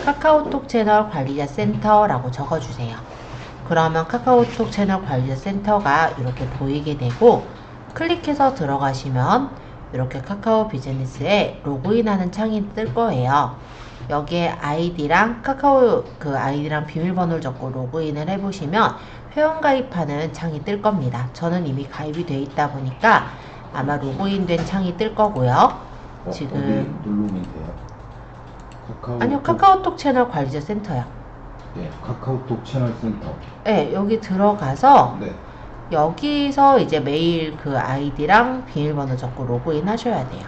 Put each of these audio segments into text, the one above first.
카카오톡 채널 관리자 센터라고 적어주세요. 그러면 카카오톡 채널 관리자 센터가 이렇게 보이게 되고, 클릭해서 들어가시면 이렇게 카카오 비즈니스에 로그인하는 창이 뜰 거예요. 여기에 아이디랑 카카오 아이디랑 비밀번호를 적고 로그인을 해보시면 회원가입하는 창이 뜰 겁니다. 저는 이미 가입이 돼 있다 보니까 아마 로그인된 창이 뜰 거고요. 지금 누르면 돼요? 아니요, 카카오톡 채널 관리자 센터요. 네, 카카오톡 채널 센터. 네, 여기 들어가서 네. 여기서 이제 메일 아이디랑 비밀번호 적고 로그인 하셔야 돼요.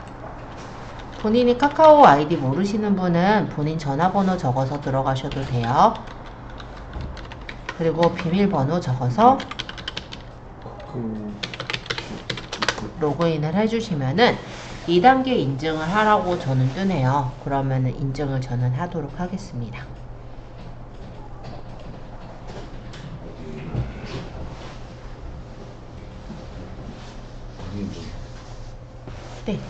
본인이 카카오 아이디 모르시는 분은 본인 전화번호 적어서 들어가셔도 돼요. 그리고 비밀번호 적어서 로그인을 해주시면은 2단계 인증을 하라고 저는 뜨네요. 그러면은 인증을 저는 하도록 하겠습니다. 네.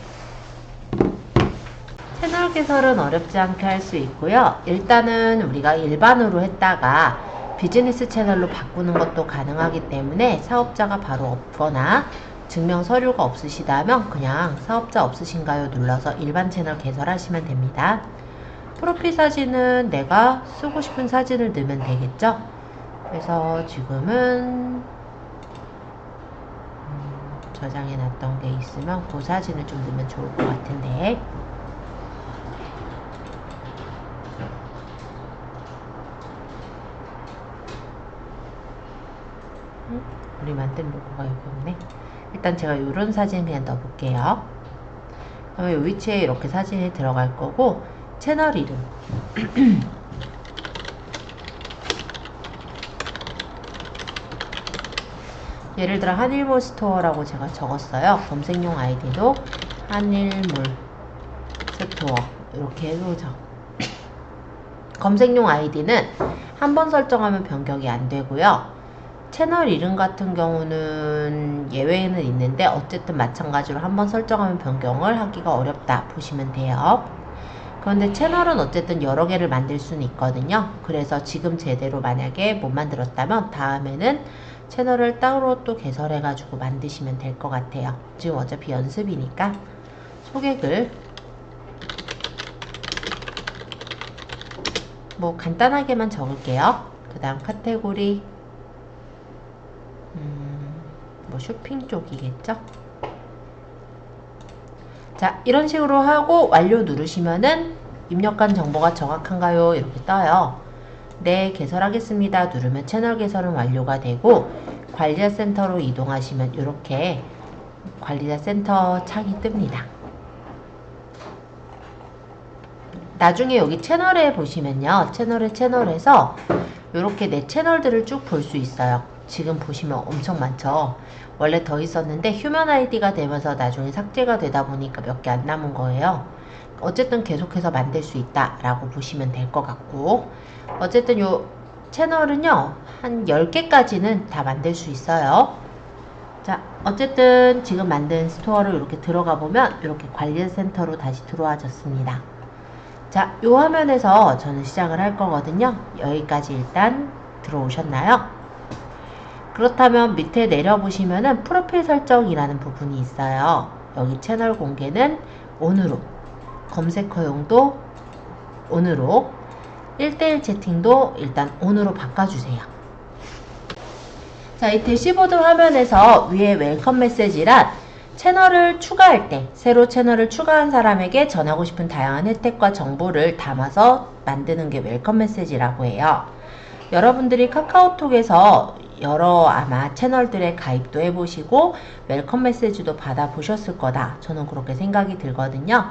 채널 개설은 어렵지 않게 할 수 있고요. 일단은 우리가 일반으로 했다가 비즈니스 채널로 바꾸는 것도 가능하기 때문에 사업자가 바로 없거나 증명 서류가 없으시다면 그냥 사업자 없으신가요 눌러서 일반 채널 개설하시면 됩니다. 프로필 사진은 내가 쓰고 싶은 사진을 넣으면 되겠죠. 그래서 지금은 저장해 놨던 게 있으면 그 사진을 좀 넣으면 좋을 것 같은데, 우리 만든 로고가 여기 없네. 일단 제가 이런 사진 그냥 넣어볼게요. 그러면 이 위치에 이렇게 사진이 들어갈 거고, 채널 이름 예를 들어 한일몰 스토어라고 제가 적었어요. 검색용 아이디도 한일몰 스토어 이렇게 해보죠. 검색용 아이디는 한 번 설정하면 변경이 안 되고요. 채널 이름 같은 경우는 예외는 있는데 어쨌든 마찬가지로 한번 설정하면 변경을 하기가 어렵다 보시면 돼요. 그런데 채널은 어쨌든 여러 개를 만들 수는 있거든요. 그래서 지금 제대로 만약에 못 만들었다면 다음에는 채널을 따로 또 개설해 가지고 만드시면 될 것 같아요. 지금 어차피 연습이니까 소개글 뭐 간단하게만 적을게요. 그 다음 카테고리 뭐 쇼핑 쪽이겠죠. 자, 이런 식으로 하고 완료 누르시면은 입력한 정보가 정확한가요? 이렇게 떠요. 네, 개설하겠습니다 누르면 채널 개설은 완료가 되고, 관리자 센터로 이동하시면 이렇게 관리자 센터 창이 뜹니다. 나중에 여기 채널에 보시면요, 채널에서 이렇게 내 채널들을 쭉 볼 수 있어요. 지금 보시면 엄청 많죠. 원래 더 있었는데 휴먼 아이디가 되면서 나중에 삭제가 되다 보니까 몇 개 안 남은 거예요. 어쨌든 계속해서 만들 수 있다 라고 보시면 될 것 같고, 어쨌든 요 채널은요 한 10개까지는 다 만들 수 있어요. 자, 어쨌든 지금 만든 스토어를 이렇게 들어가 보면 이렇게 관리센터로 다시 들어와졌습니다. 자, 요 화면에서 저는 시작을 할 거거든요. 여기까지 일단 들어오셨나요? 그렇다면 밑에 내려보시면은 프로필 설정이라는 부분이 있어요. 여기 채널 공개는 ON으로, 검색어용도 ON으로, 1대1 채팅도 일단 ON으로 바꿔주세요. 자, 이 대시보드 화면에서 위에 웰컴 메시지란 채널을 추가할 때 새로 채널을 추가한 사람에게 전하고 싶은 다양한 혜택과 정보를 담아서 만드는 게 웰컴 메시지라고 해요. 여러분들이 카카오톡에서 여러 아마 채널들에 가입도 해보시고 웰컴 메시지도 받아보셨을 거다. 저는 그렇게 생각이 들거든요.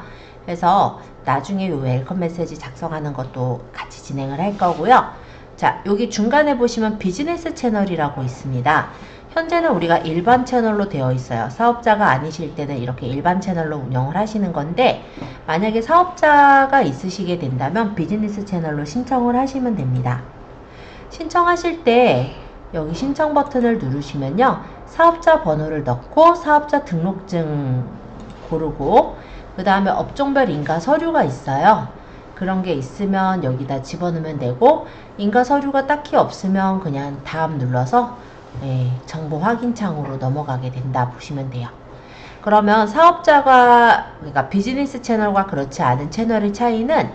그래서 나중에 이 웰컴 메시지 작성하는 것도 같이 진행을 할 거고요. 자, 여기 중간에 보시면 비즈니스 채널이라고 있습니다. 현재는 우리가 일반 채널로 되어 있어요. 사업자가 아니실 때는 이렇게 일반 채널로 운영을 하시는 건데, 만약에 사업자가 있으시게 된다면 비즈니스 채널로 신청을 하시면 됩니다. 신청하실 때 여기 신청 버튼을 누르시면요, 사업자 번호를 넣고 사업자 등록증 고르고 그 다음에 업종별 인가 서류가 있어요. 그런 게 있으면 여기다 집어넣으면 되고, 인가 서류가 딱히 없으면 그냥 다음 눌러서 정보 확인 창으로 넘어가게 된다 보시면 돼요. 그러면 사업자가, 그러니까 비즈니스 채널과 그렇지 않은 채널의 차이는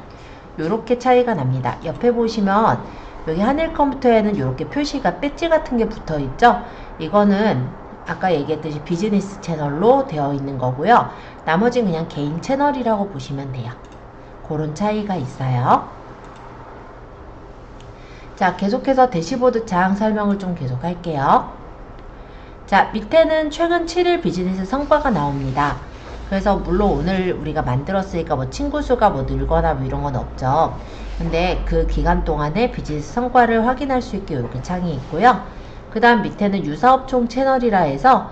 이렇게 차이가 납니다. 옆에 보시면 여기 한일컴퓨터에는 이렇게 표시가 배지 같은 게 붙어 있죠. 이거는 아까 얘기했듯이 비즈니스 채널로 되어 있는 거고요. 나머지는 그냥 개인 채널이라고 보시면 돼요. 그런 차이가 있어요. 자, 계속해서 대시보드 창 설명을 좀 계속 할게요. 자, 밑에는 최근 7일 비즈니스 성과가 나옵니다. 그래서 물론 오늘 우리가 만들었으니까 뭐 친구 수가 뭐 늘거나 뭐 이런 건 없죠. 근데 그 기간 동안에 비즈니스 성과를 확인할 수 있게 이렇게 창이 있고요. 그 다음 밑에는 유사업총 채널이라 해서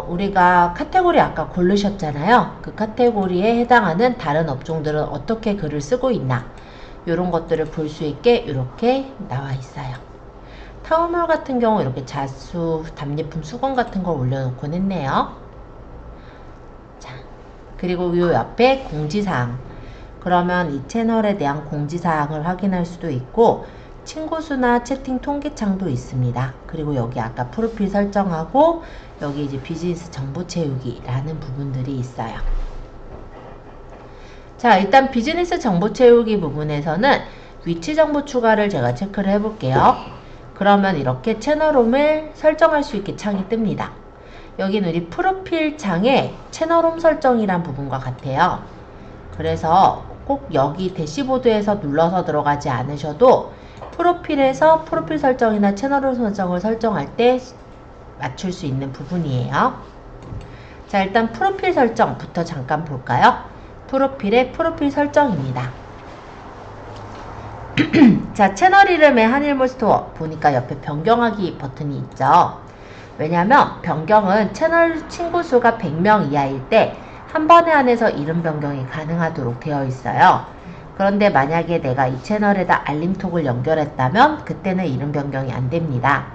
우리가 카테고리 아까 고르셨잖아요. 그 카테고리에 해당하는 다른 업종들은 어떻게 글을 쓰고 있나, 이런 것들을 볼 수 있게 이렇게 나와 있어요. 타워몰 같은 경우 이렇게 자수, 답례품, 수건 같은 걸 올려놓곤 했네요. 자, 그리고 요 옆에 공지사항. 그러면 이 채널에 대한 공지사항을 확인할 수도 있고, 친구 수나 채팅 통계창도 있습니다. 그리고 여기 아까 프로필 설정하고, 여기 이제 비즈니스 정보 채우기라는 부분들이 있어요. 자, 일단 비즈니스 정보 채우기 부분에서는 위치 정보 추가를 제가 체크를 해볼게요. 그러면 이렇게 채널홈을 설정할 수 있게 창이 뜹니다. 여기는 우리 프로필 창에 채널홈 설정이란 부분과 같아요. 그래서 꼭 여기 대시보드에서 눌러서 들어가지 않으셔도 프로필에서 프로필 설정이나 채널홈 설정을 설정할 때 맞출 수 있는 부분이에요. 자, 일단 프로필 설정부터 잠깐 볼까요? 프로필의 프로필 설정입니다. 자, 채널 이름에 한일몰 스토어 보니까 옆에 변경하기 버튼이 있죠. 왜냐면 변경은 채널 친구 수가 100명 이하일 때 한 번에 한해서 이름 변경이 가능하도록 되어 있어요. 그런데 만약에 내가 이 채널에다 알림톡을 연결했다면 그때는 이름 변경이 안 됩니다.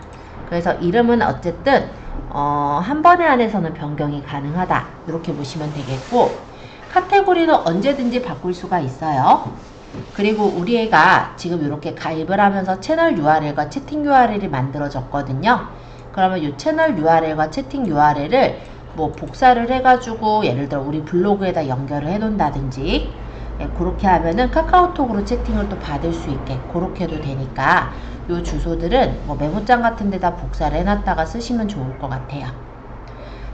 그래서 이름은 어쨌든 한 번에 한해서는 변경이 가능하다, 이렇게 보시면 되겠고, 카테고리는 언제든지 바꿀 수가 있어요. 그리고 우리 애가 지금 이렇게 가입을 하면서 채널 URL과 채팅 URL이 만들어졌거든요. 그러면 이 채널 URL과 채팅 URL을 뭐 복사를 해가지고 예를 들어 우리 블로그에다 연결을 해놓는다든지, 그렇게 하면은 카카오톡으로 채팅을 또 받을 수 있게 그렇게 해도 되니까 이 주소들은 뭐 메모장 같은 데다 복사를 해놨다가 쓰시면 좋을 것 같아요.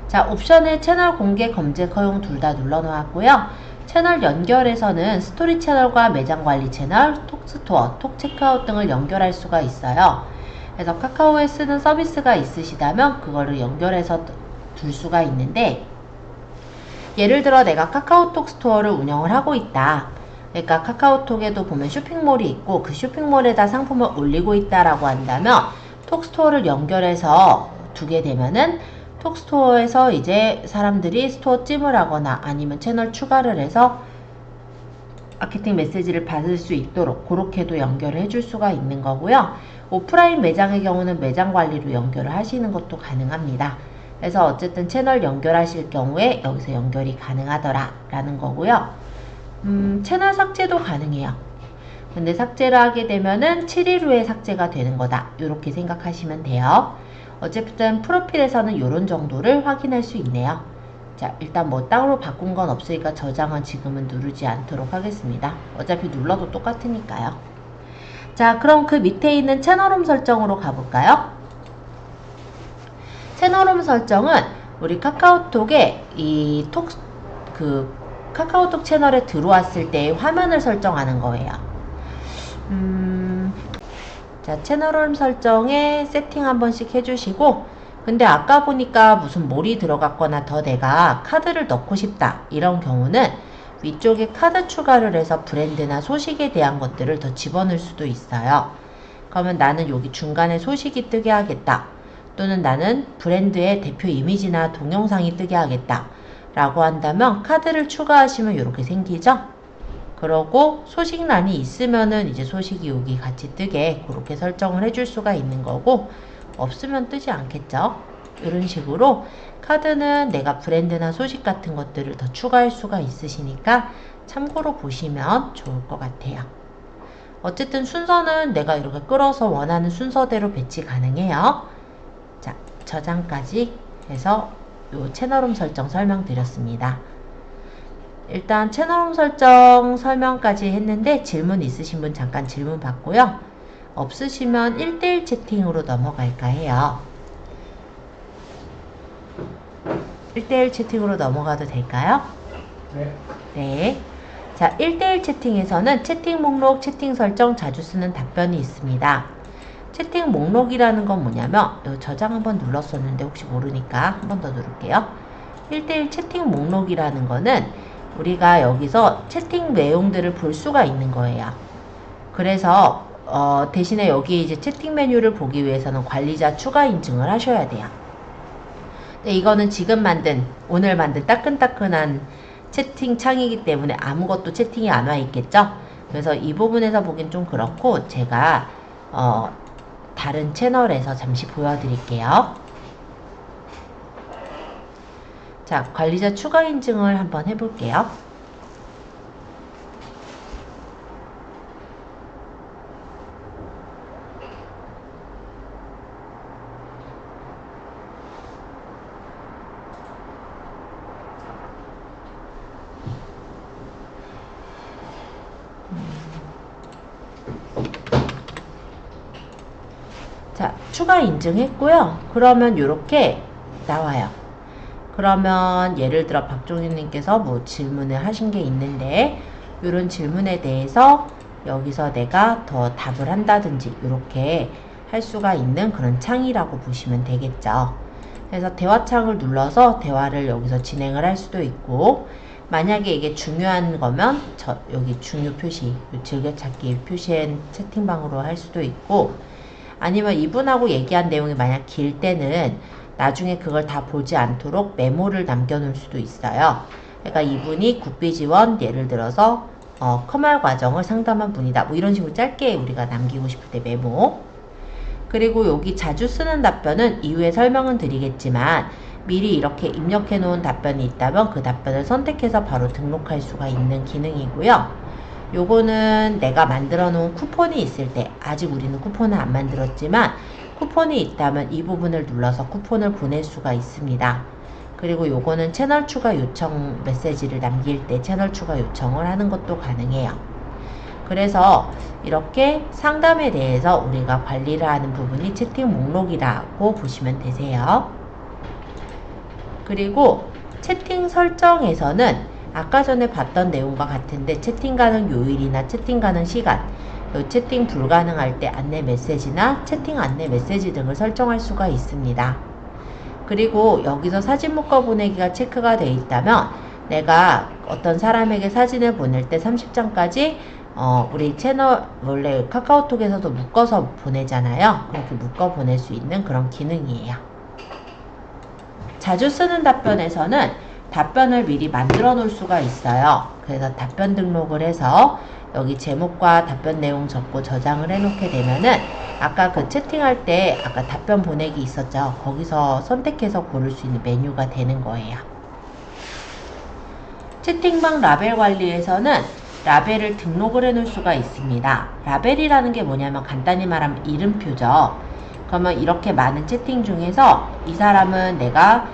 자, 옵션에 채널 공개 검색 허용 둘 다 눌러 놓았고요. 채널 연결에서는 스토리 채널과 매장 관리 채널, 톡스토어, 톡 체크아웃 등을 연결할 수가 있어요. 그래서 카카오에 쓰는 서비스가 있으시다면 그거를 연결해서 둘 수가 있는데, 예를 들어 내가 카카오톡 스토어를 운영을 하고 있다. 그러니까 카카오톡에도 보면 쇼핑몰이 있고 그 쇼핑몰에다 상품을 올리고 있다라고 한다면 톡스토어를 연결해서 두게 되면은 톡스토어에서 이제 사람들이 스토어 찜을 하거나 아니면 채널 추가를 해서 마케팅 메시지를 받을 수 있도록 그렇게도 연결을 해줄 수가 있는 거고요. 오프라인 매장의 경우는 매장 관리로 연결을 하시는 것도 가능합니다. 그래서 어쨌든 채널 연결하실 경우에 여기서 연결이 가능하더라 라는 거고요. 채널 삭제도 가능해요. 근데 삭제를 하게 되면은 7일 후에 삭제가 되는 거다, 이렇게 생각하시면 돼요. 어쨌든 프로필에서는 이런 정도를 확인할 수 있네요. 자, 일단 뭐 따로 바꾼 건 없으니까 저장은 지금은 누르지 않도록 하겠습니다. 어차피 눌러도 똑같으니까요. 자, 그럼 그 밑에 있는 채널홈 설정으로 가볼까요? 채널홈 설정은 우리 카카오톡에 카카오톡 채널에 들어왔을 때 화면을 설정하는 거예요. 자, 채널홈 설정에 세팅 한 번씩 해주시고, 근데 아까 보니까 무슨 몰이 들어갔거나 더 내가 카드를 넣고 싶다, 이런 경우는 위쪽에 카드 추가를 해서 브랜드나 소식에 대한 것들을 더 집어넣을 수도 있어요. 그러면 나는 여기 중간에 소식이 뜨게 하겠다, 또는 나는 브랜드의 대표 이미지나 동영상이 뜨게 하겠다 라고 한다면 카드를 추가하시면 이렇게 생기죠. 그러고 소식란이 있으면은 이제 소식이 여기 같이 뜨게 그렇게 설정을 해줄 수가 있는 거고, 없으면 뜨지 않겠죠. 이런 식으로 카드는 내가 브랜드나 소식 같은 것들을 더 추가할 수가 있으시니까 참고로 보시면 좋을 것 같아요. 어쨌든 순서는 내가 이렇게 끌어서 원하는 순서대로 배치 가능해요. 자, 저장까지 해서 요 채널홈 설정 설명드렸습니다. 일단 채널홈 설정 설명까지 했는데 질문 있으신 분 잠깐 질문 받고요. 없으시면 1대1 채팅으로 넘어갈까 해요. 1대1 채팅으로 넘어가도 될까요? 네. 네. 자, 1대1 채팅에서는 채팅 목록, 채팅 설정 자주 쓰는 답변이 있습니다. 채팅 목록이라는 건 뭐냐면 저장 한번 눌렀었는데 혹시 모르니까 한 번 더 누를게요. 1대1 채팅 목록이라는 거는 우리가 여기서 채팅 내용들을 볼 수가 있는 거예요. 그래서 대신에 여기 이제 채팅 메뉴를 보기 위해서는 관리자 추가 인증을 하셔야 돼요. 근데 이거는 오늘 만든 따끈따끈한 채팅 창이기 때문에 아무것도 채팅이 안 와 있겠죠? 그래서 이 부분에서 보긴 좀 그렇고 제가 다른 채널에서 잠시 보여드릴게요. 자, 관리자 추가 인증을 한번 해볼게요. 자, 추가 인증했고요. 그러면 이렇게 나와요. 그러면 예를 들어 박종희님께서 뭐 질문을 하신 게 있는데 이런 질문에 대해서 여기서 내가 더 답을 한다든지 이렇게 할 수가 있는 그런 창이라고 보시면 되겠죠. 그래서 대화창을 눌러서 대화를 여기서 진행을 할 수도 있고, 만약에 이게 중요한 거면 여기 중요 표시, 즐겨찾기 표시엔 채팅방으로 할 수도 있고, 아니면 이분하고 얘기한 내용이 만약 길 때는 나중에 그걸 다 보지 않도록 메모를 남겨놓을 수도 있어요. 그러니까 이분이 국비지원 예를 들어서 커말 과정을 상담한 분이다. 뭐 이런 식으로 짧게 우리가 남기고 싶을 때 메모. 그리고 여기 자주 쓰는 답변은 이후에 설명은 드리겠지만 미리 이렇게 입력해 놓은 답변이 있다면 그 답변을 선택해서 바로 등록할 수가 있는 기능이고요. 요거는 내가 만들어 놓은 쿠폰이 있을 때, 아직 우리는 쿠폰을 안 만들었지만 쿠폰이 있다면 이 부분을 눌러서 쿠폰을 보낼 수가 있습니다. 그리고 요거는 채널 추가 요청 메시지를 남길 때 채널 추가 요청을 하는 것도 가능해요. 그래서 이렇게 상담에 대해서 우리가 관리를 하는 부분이 채팅 목록이라고 보시면 되세요. 그리고 채팅 설정에서는 아까 전에 봤던 내용과 같은데 채팅 가능 요일이나 채팅 가능 시간, 채팅 불가능할 때 안내 메시지나 채팅 안내 메시지 등을 설정할 수가 있습니다. 그리고 여기서 사진 묶어 보내기가 체크가 되어 있다면 내가 어떤 사람에게 사진을 보낼 때 30장까지 우리 채널 원래 카카오톡에서도 묶어서 보내잖아요. 그렇게 묶어 보낼 수 있는 그런 기능이에요. 자주 쓰는 답변에서는 답변을 미리 만들어 놓을 수가 있어요. 그래서 답변 등록을 해서 여기 제목과 답변 내용 적고 저장을 해 놓게 되면은 아까 그 채팅할 때 아까 답변 보내기 있었죠. 거기서 선택해서 고를 수 있는 메뉴가 되는 거예요. 채팅방 라벨 관리에서는 라벨을 등록을 해 놓을 수가 있습니다. 라벨이라는 게 뭐냐면 간단히 말하면 이름표죠. 그러면 이렇게 많은 채팅 중에서 이 사람은 내가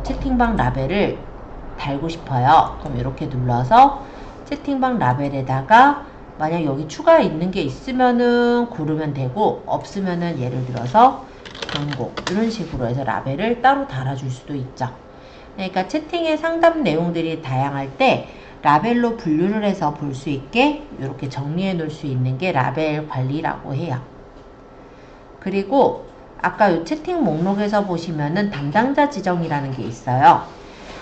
채팅방 라벨을 달고 싶어요. 그럼 이렇게 눌러서 채팅방 라벨에다가 만약 여기 추가에 있는 게 있으면은 고르면 되고 없으면은 예를 들어서 광고 이런 식으로 해서 라벨을 따로 달아줄 수도 있죠. 그러니까 채팅의 상담 내용들이 다양할 때 라벨로 분류를 해서 볼 수 있게 이렇게 정리해 놓을 수 있는 게 라벨 관리라고 해요. 그리고 아까 이 채팅 목록에서 보시면은 담당자 지정이라는 게 있어요.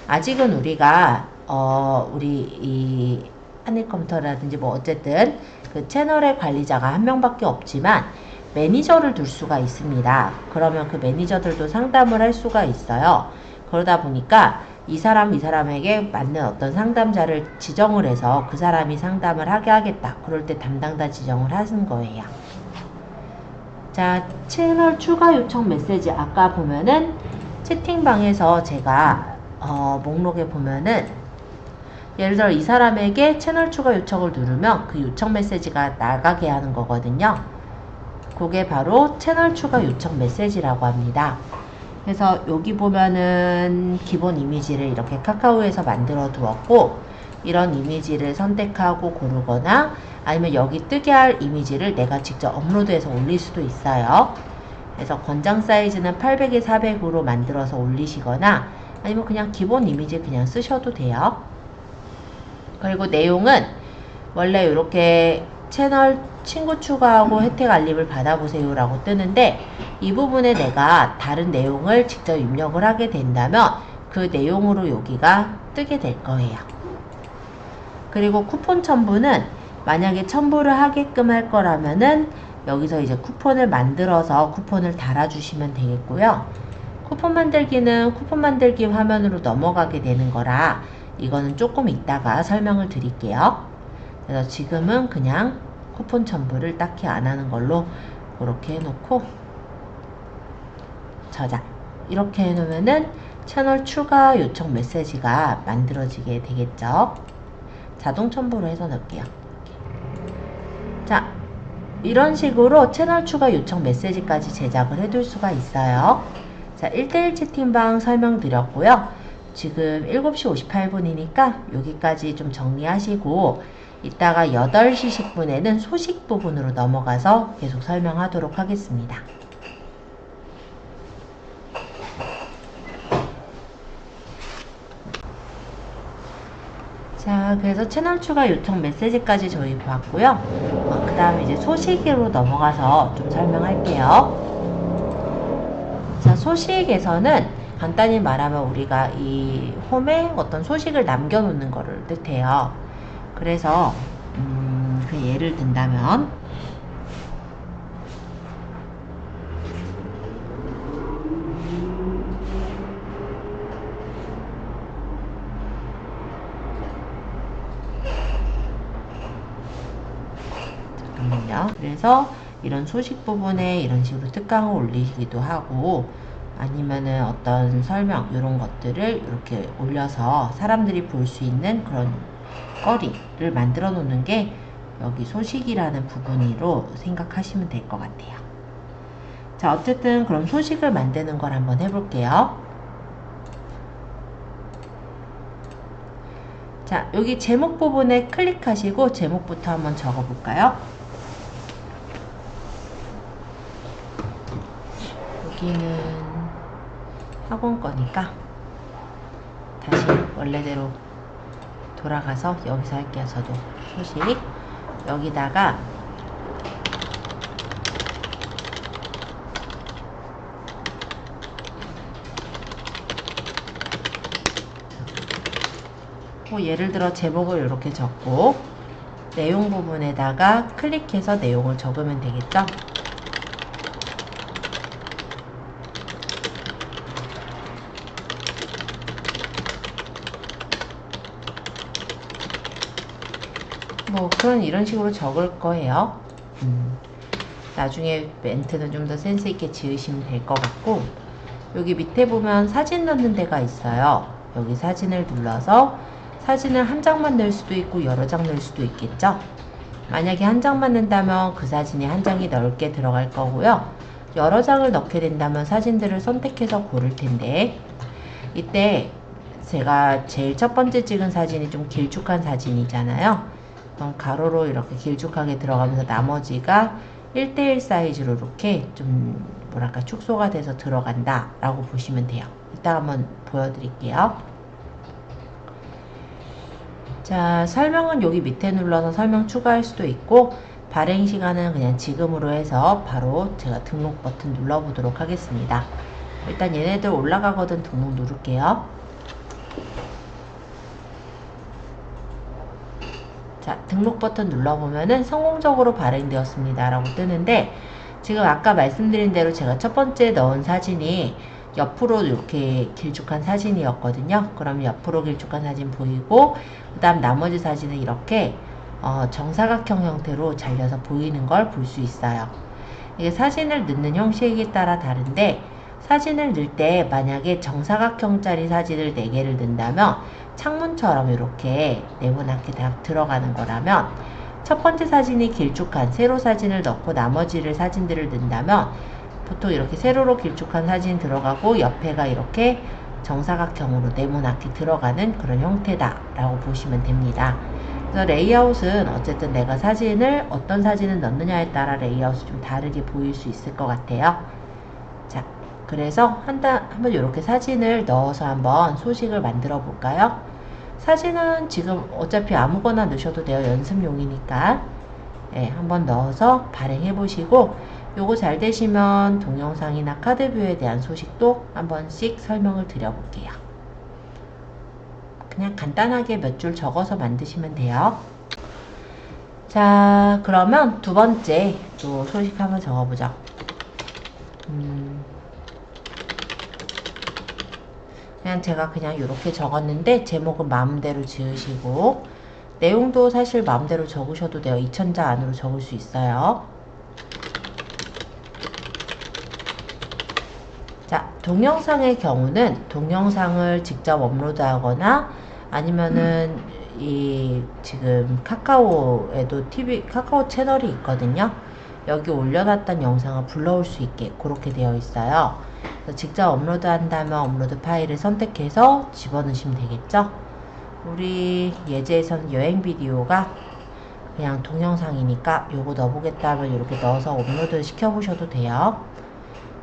아직은 우리가 우리 이 한일컴퓨터라든지 뭐 어쨌든 그 채널의 관리자가 한 명밖에 없지만 매니저를 둘 수가 있습니다. 그러면 그 매니저들도 상담을 할 수가 있어요. 그러다 보니까 이 사람에게 맞는 어떤 상담자를 지정을 해서 그 사람이 상담을 하게 하겠다. 그럴 때 담당자 지정을 하는 거예요. 자, 채널 추가 요청 메시지 아까 보면은 채팅방에서 제가 목록에 보면은 예를 들어 이 사람에게 채널 추가 요청을 누르면 그 요청 메시지가 나가게 하는 거거든요. 그게 바로 채널 추가 요청 메시지라고 합니다. 그래서 여기 보면은 기본 이미지를 이렇게 카카오에서 만들어 두었고, 이런 이미지를 선택하고 고르거나 아니면 여기 뜨게 할 이미지를 내가 직접 업로드해서 올릴 수도 있어요. 그래서 권장 사이즈는 800에 400으로 만들어서 올리시거나 아니면 그냥 기본 이미지 그냥 쓰셔도 돼요. 그리고 내용은 원래 이렇게 채널 친구 추가하고 혜택 알림을 받아보세요 라고 뜨는데, 이 부분에 내가 다른 내용을 직접 입력을 하게 된다면 그 내용으로 여기가 뜨게 될 거예요. 그리고 쿠폰 첨부는 만약에 첨부를 하게끔 할 거라면은 여기서 이제 쿠폰을 만들어서 쿠폰을 달아주시면 되겠고요. 쿠폰 만들기는 쿠폰 만들기 화면으로 넘어가게 되는 거라 이거는 조금 이따가 설명을 드릴게요. 그래서 지금은 그냥 쿠폰 첨부를 딱히 안 하는 걸로 이렇게 해놓고 저장. 이렇게 해놓으면은 채널 추가 요청 메시지가 만들어지게 되겠죠. 자동 첨부로 해서 넣을게요. 자, 이런 식으로 채널 추가 요청 메시지까지 제작을 해둘 수가 있어요. 자, 1대1 채팅방 설명드렸고요. 지금 7시 58분이니까 여기까지 좀 정리하시고 이따가 8시 10분에는 소식 부분으로 넘어가서 계속 설명하도록 하겠습니다. 자, 그래서 채널 추가 요청 메시지까지 저희 봤고요. 그 다음에 이제 소식으로 넘어가서 좀 설명할게요. 자, 소식에서는 간단히 말하면 우리가 이 홈에 어떤 소식을 남겨놓는 거를 뜻해요. 그래서 그 예를 든다면 잠깐만요. 그래서 이런 소식 부분에 이런 식으로 특강을 올리기도 하고 아니면은 어떤 설명 이런 것들을 이렇게 올려서 사람들이 볼 수 있는 그런 거리를 만들어 놓는 게 여기 소식이라는 부분으로 생각하시면 될 것 같아요. 자, 어쨌든 그럼 소식을 만드는 걸 한번 해볼게요. 자, 여기 제목 부분에 클릭하시고 제목부터 한번 적어볼까요? 여기는 학원 거니까 다시 원래대로 돌아가서 여기서 할게요. 저도 소식 여기다가 예를 들어 제목을 이렇게 적고 내용 부분에다가 클릭해서 내용을 적으면 되겠죠. 뭐 그런 이런 식으로 적을 거예요. 나중에 멘트는 좀 더 센스 있게 지으시면 될 것 같고, 여기 밑에 보면 사진 넣는 데가 있어요. 여기 사진을 눌러서 사진을 한 장만 넣을 수도 있고 여러 장 넣을 수도 있겠죠. 만약에 한 장만 넣는다면 그 사진이 한 장이 넓게 들어갈 거고요. 여러 장을 넣게 된다면 사진들을 선택해서 고를 텐데, 이때 제가 제일 첫 번째 찍은 사진이 좀 길쭉한 사진이잖아요. 그럼 가로로 이렇게 길쭉하게 들어가면서 나머지가 1대1 사이즈로 이렇게 좀 뭐랄까 축소가 돼서 들어간다 라고 보시면 돼요. 이따 한번 보여드릴게요. 자, 설명은 여기 밑에 눌러서 설명 추가할 수도 있고, 발행 시간은 그냥 지금으로 해서 바로 제가 등록 버튼 눌러보도록 하겠습니다. 일단 얘네들 올라가거든 등록 누를게요. 자, 등록 버튼 눌러보면은 성공적으로 발행되었습니다 라고 뜨는데, 지금 아까 말씀드린 대로 제가 첫 번째 넣은 사진이 옆으로 이렇게 길쭉한 사진이었거든요. 그럼 옆으로 길쭉한 사진 보이고, 그 다음 나머지 사진은 이렇게 정사각형 형태로 잘려서 보이는 걸 볼 수 있어요. 이게 사진을 넣는 형식에 따라 다른데, 사진을 넣을 때 만약에 정사각형짜리 사진을 4개를 넣는다면 창문처럼 이렇게 네모나게 다 들어가는 거라면, 첫 번째 사진이 길쭉한 세로 사진을 넣고 나머지를 사진들을 넣는다면 보통 이렇게 세로로 길쭉한 사진 들어가고 옆에가 이렇게 정사각형으로 네모나게 들어가는 그런 형태다 라고 보시면 됩니다. 그래서 레이아웃은 어쨌든 내가 어떤 사진을 넣느냐에 따라 레이아웃이 좀 다르게 보일 수 있을 것 같아요. 자, 그래서 한번 이렇게 사진을 넣어서 한번 소식을 만들어 볼까요? 사진은 지금 어차피 아무거나 넣으셔도 돼요. 연습용이니까. 네, 한번 넣어서 발행해 보시고, 요거 잘 되시면 동영상이나 카드뷰에 대한 소식도 한 번씩 설명을 드려 볼게요. 그냥 간단하게 몇 줄 적어서 만드시면 돼요. 자, 그러면 두 번째 또 소식 한번 적어보죠. 그냥 제가 이렇게 적었는데 제목은 마음대로 지으시고, 내용도 사실 마음대로 적으셔도 돼요. 2000자 안으로 적을 수 있어요. 자, 동영상의 경우는 동영상을 직접 업로드하거나 아니면은 지금 카카오에도 카카오 채널이 있거든요. 여기 올려놨던 영상을 불러올 수 있게 그렇게 되어 있어요. 그래서 직접 업로드한다면 업로드 파일을 선택해서 집어넣으시면 되겠죠. 우리 예제에서는 여행 비디오가 그냥 동영상이니까 요거 넣어보겠다 하면 이렇게 넣어서 업로드 시켜보셔도 돼요.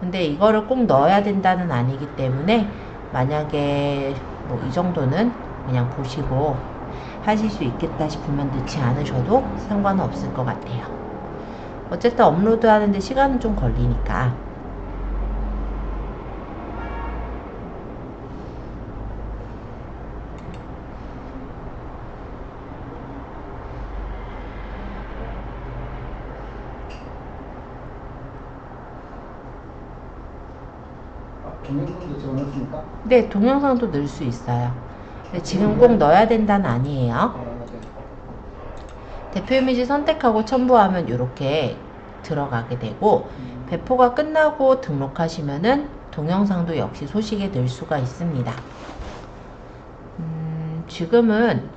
근데 이거를 꼭 넣어야 된다는 아니기 때문에 만약에 뭐 이 정도는 그냥 보시고 하실 수 있겠다 싶으면 넣지 않으셔도 상관은 없을 것 같아요. 어쨌든 업로드 하는데 시간은 좀 걸리니까. 동영상도 집어넣습니까? 네, 동영상도 넣을 수 있어요. 근데 지금 꼭 넣어야 된다는 아니에요. 대표 이미지 선택하고 첨부하면 이렇게 들어가게 되고, 배포가 끝나고 등록하시면은 동영상도 역시 소식에 넣을 수가 있습니다. 지금은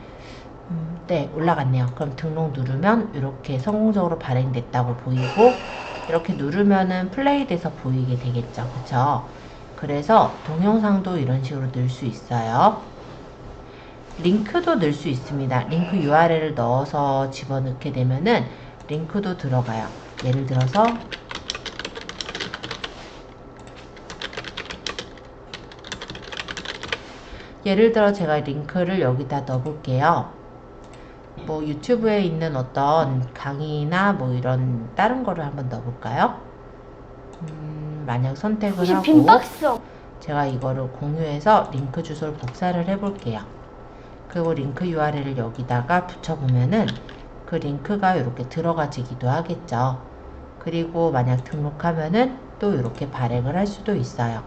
네, 올라갔네요. 그럼 등록 누르면 이렇게 성공적으로 발행됐다고 보이고, 이렇게 누르면은 플레이돼서 보이게 되겠죠. 그쵸? 그래서 동영상도 이런 식으로 넣을 수 있어요. 링크도 넣을 수 있습니다. 링크 URL을 넣어서 집어넣게 되면은 링크도 들어가요. 예를 들어서 제가 링크를 여기다 넣어볼게요. 뭐 유튜브에 있는 어떤 강의나 뭐 이런 다른 거를 한번 넣어볼까요? 만약 선택을 하고 빈박스 제가 이거를 공유해서 링크 주소를 복사를 해볼게요. 그리고 링크 URL을 여기다가 붙여보면은 그 링크가 이렇게 들어가지기도 하겠죠. 그리고 만약 등록하면은 또 이렇게 발행을 할 수도 있어요.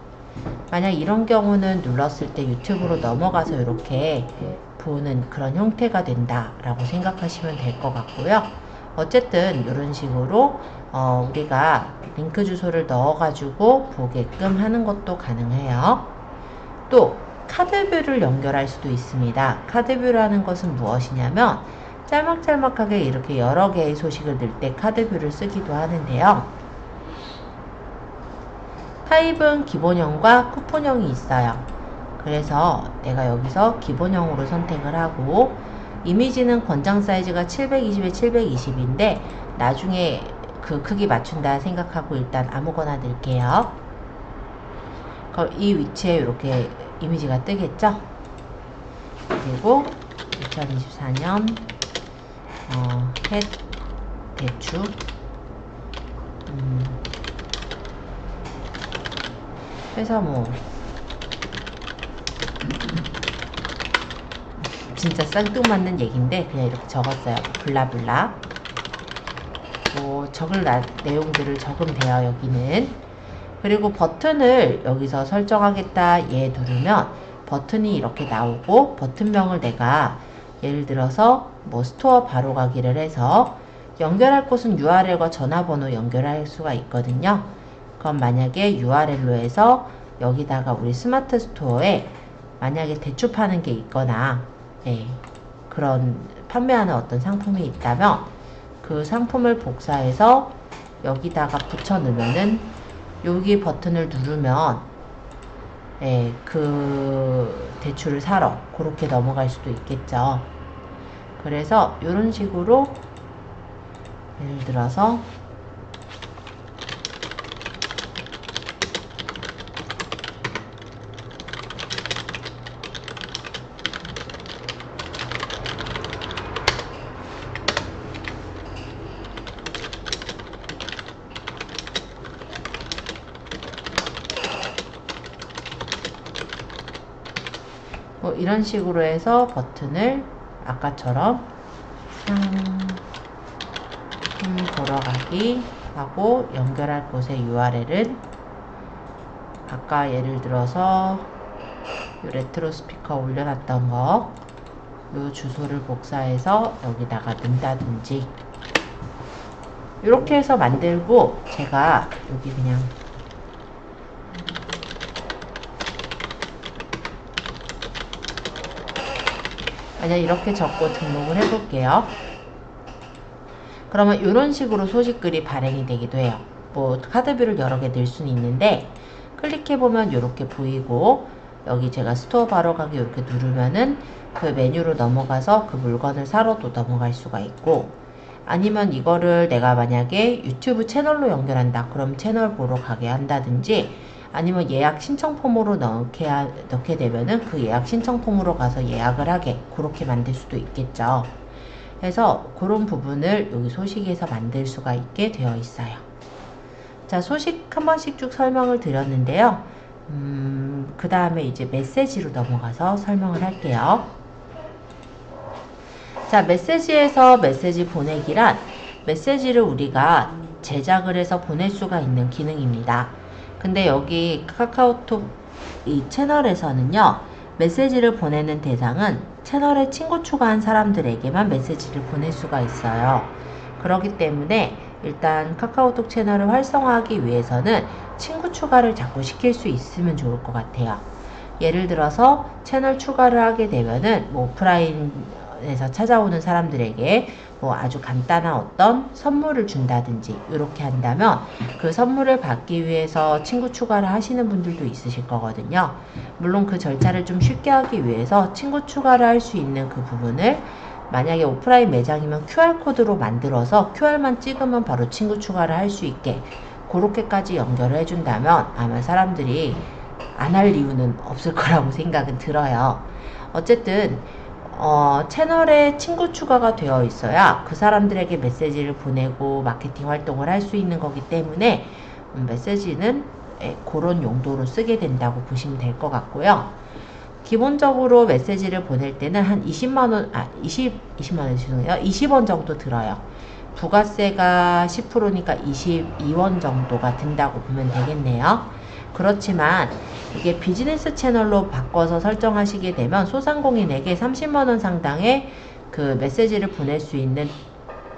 만약 이런 경우는 눌렀을 때 유튜브로 넘어가서 이렇게 보는 그런 형태가 된다라고 생각하시면 될 것 같고요. 어쨌든 이런 식으로 우리가 링크 주소를 넣어가지고 보게끔 하는 것도 가능해요. 또 카드뷰를 연결할 수도 있습니다. 카드뷰라는 것은 무엇이냐면 짤막짤막하게 이렇게 여러 개의 소식을 넣을 때 카드뷰를 쓰기도 하는데요. 타입은 기본형과 쿠폰형이 있어요. 그래서 내가 여기서 기본형으로 선택을 하고, 이미지는 권장 사이즈가 720에 720인데 나중에 그 크기 맞춘다 생각하고 일단 아무거나 넣을게요. 그럼 이 위치에 이렇게 이미지가 뜨겠죠? 그리고 2024년 햇 대추 회사 뭐 진짜 쌍뚱맞는 얘기인데 그냥 이렇게 적었어요. 블라블라. 뭐 적을 내용들을 적으면 돼요. 여기는. 그리고 버튼을 여기서 설정하겠다 얘 누르면 버튼이 이렇게 나오고, 버튼명을 내가 예를 들어서 뭐 스토어 바로 가기를 해서 연결할 곳은 URL과 전화번호 연결할 수가 있거든요. 그럼 만약에 URL로 해서 여기다가 우리 스마트 스토어에 만약에 대추 파는 게 있거나 예, 그런 판매하는 어떤 상품이 있다면 그 상품을 복사해서 여기다가 붙여 넣으면은 여기 버튼을 누르면 예, 그 대추를 사러 그렇게 넘어갈 수도 있겠죠. 그래서 이런 식으로 예를 들어서 뭐 이런 식으로 해서 버튼을 아까처럼 상품 돌아가기 하고 연결할 곳의 URL은 아까 예를 들어서 이 레트로 스피커 올려놨던 거 이 주소를 복사해서 여기다가 넣는다든지 이렇게 해서 만들고 제가 여기 그냥 만약 이렇게 적고 등록을 해볼게요. 그러면 이런 식으로 소식글이 발행이 되기도 해요. 뭐 카드뷰를 여러 개 넣을 수는 있는데 클릭해보면 이렇게 보이고 여기 제가 스토어 바로 가기 이렇게 누르면은 그 메뉴로 넘어가서 그 물건을 사러도 넘어갈 수가 있고 아니면 이거를 내가 만약에 유튜브 채널로 연결한다. 그럼 채널 보러 가게 한다든지 아니면 예약 신청 폼으로 넣게 되면은 그 예약 신청 폼으로 가서 예약을 하게 그렇게 만들 수도 있겠죠. 그래서 그런 부분을 여기 소식에서 만들 수가 있게 되어 있어요. 자, 소식 한 번씩 쭉 설명을 드렸는데요. 그 다음에 이제 메시지로 넘어가서 설명을 할게요. 자, 메시지에서 메시지 보내기란 메시지를 우리가 제작을 해서 보낼 수가 있는 기능입니다. 근데 여기 카카오톡 이 채널에서는요, 메시지를 보내는 대상은 채널에 친구 추가한 사람들에게만 메시지를 보낼 수가 있어요. 그렇기 때문에 일단 카카오톡 채널을 활성화하기 위해서는 친구 추가를 자꾸 시킬 수 있으면 좋을 것 같아요. 예를 들어서 채널 추가를 하게 되면은 뭐 오프라인에서 찾아오는 사람들에게 뭐 아주 간단한 어떤 선물을 준다든지 이렇게 한다면 그 선물을 받기 위해서 친구 추가를 하시는 분들도 있으실 거거든요. 물론 그 절차를 좀 쉽게 하기 위해서 친구 추가를 할 수 있는 그 부분을 만약에 오프라인 매장이면 QR코드로 만들어서 QR만 찍으면 바로 친구 추가를 할 수 있게 그렇게까지 연결을 해준다면 아마 사람들이 안 할 이유는 없을 거라고 생각은 들어요. 어쨌든 채널에 친구 추가가 되어 있어야 그 사람들에게 메시지를 보내고 마케팅 활동을 할 수 있는 거기 때문에 메시지는 그런 용도로 쓰게 된다고 보시면 될 것 같고요. 기본적으로 메시지를 보낼 때는 한 20만원, 20만원 죄송해요. 20원 정도 들어요. 부가세가 10%니까 22원 정도가 든다고 보면 되겠네요. 그렇지만 이게 비즈니스 채널로 바꿔서 설정하시게 되면 소상공인에게 30만원 상당의 그 메시지를 보낼 수 있는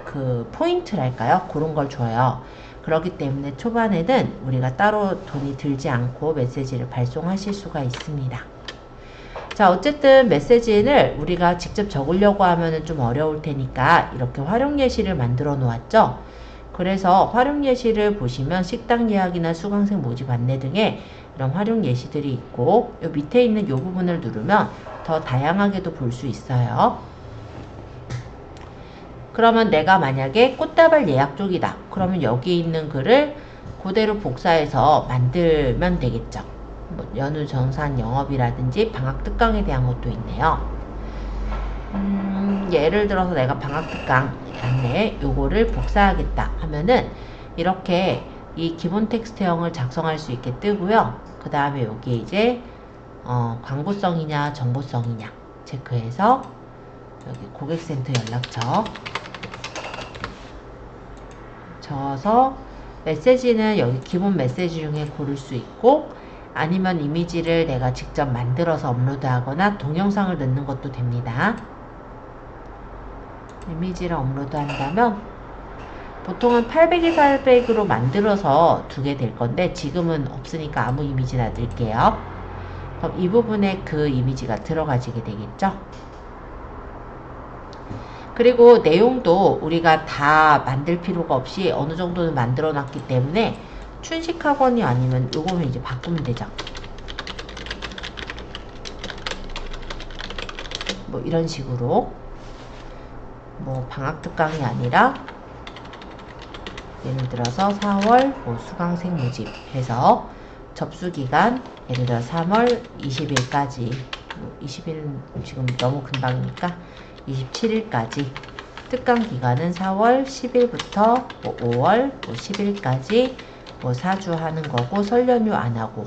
그 포인트랄까요? 그런 걸 줘요. 그렇기 때문에 초반에는 우리가 따로 돈이 들지 않고 메시지를 발송하실 수가 있습니다. 자, 어쨌든 메시지를 우리가 직접 적으려고 하면은 좀 어려울 테니까 이렇게 활용 예시를 만들어 놓았죠. 그래서 활용 예시를 보시면 식당 예약이나 수강생 모집 안내 등의 이런 활용 예시들이 있고 요 밑에 있는 요 부분을 누르면 더 다양하게도 볼 수 있어요. 그러면 내가 만약에 꽃다발 예약 쪽이다. 그러면 여기 있는 글을 그대로 복사해서 만들면 되겠죠. 뭐 연휴 정산 영업이라든지 방학 특강에 대한 것도 있네요. 예를 들어서 내가 방학 특강 안내 요거를 복사하겠다 하면은 이렇게 이 기본 텍스트형을 작성할 수 있게 뜨고요. 그 다음에 여기에 이제 광고성이냐 정보성이냐 체크해서 여기 고객센터 연락처 적어서 메시지는 여기 기본 메시지 중에 고를 수 있고 아니면 이미지를 내가 직접 만들어서 업로드하거나 동영상을 넣는 것도 됩니다. 이미지를 업로드 한다면 보통은 800에 400으로 만들어서 두게 될 건데 지금은 없으니까 아무 이미지나 넣을게요. 그럼 이 부분에 그 이미지가 들어가지게 되겠죠. 그리고 내용도 우리가 다 만들 필요가 없이 어느 정도는 만들어 놨기 때문에 춘식학원이 아니면 요거는 이제 바꾸면 되죠. 뭐 이런 식으로 뭐 방학특강이 아니라 예를 들어서 4월 뭐 수강생 모집 해서 접수기간 예를 들어 3월 20일까지 20일은 지금 너무 금방이니까 27일까지 특강 기간은 4월 10일부터 뭐 5월 뭐 10일까지 뭐 4주 하는 거고 설 연휴 안 하고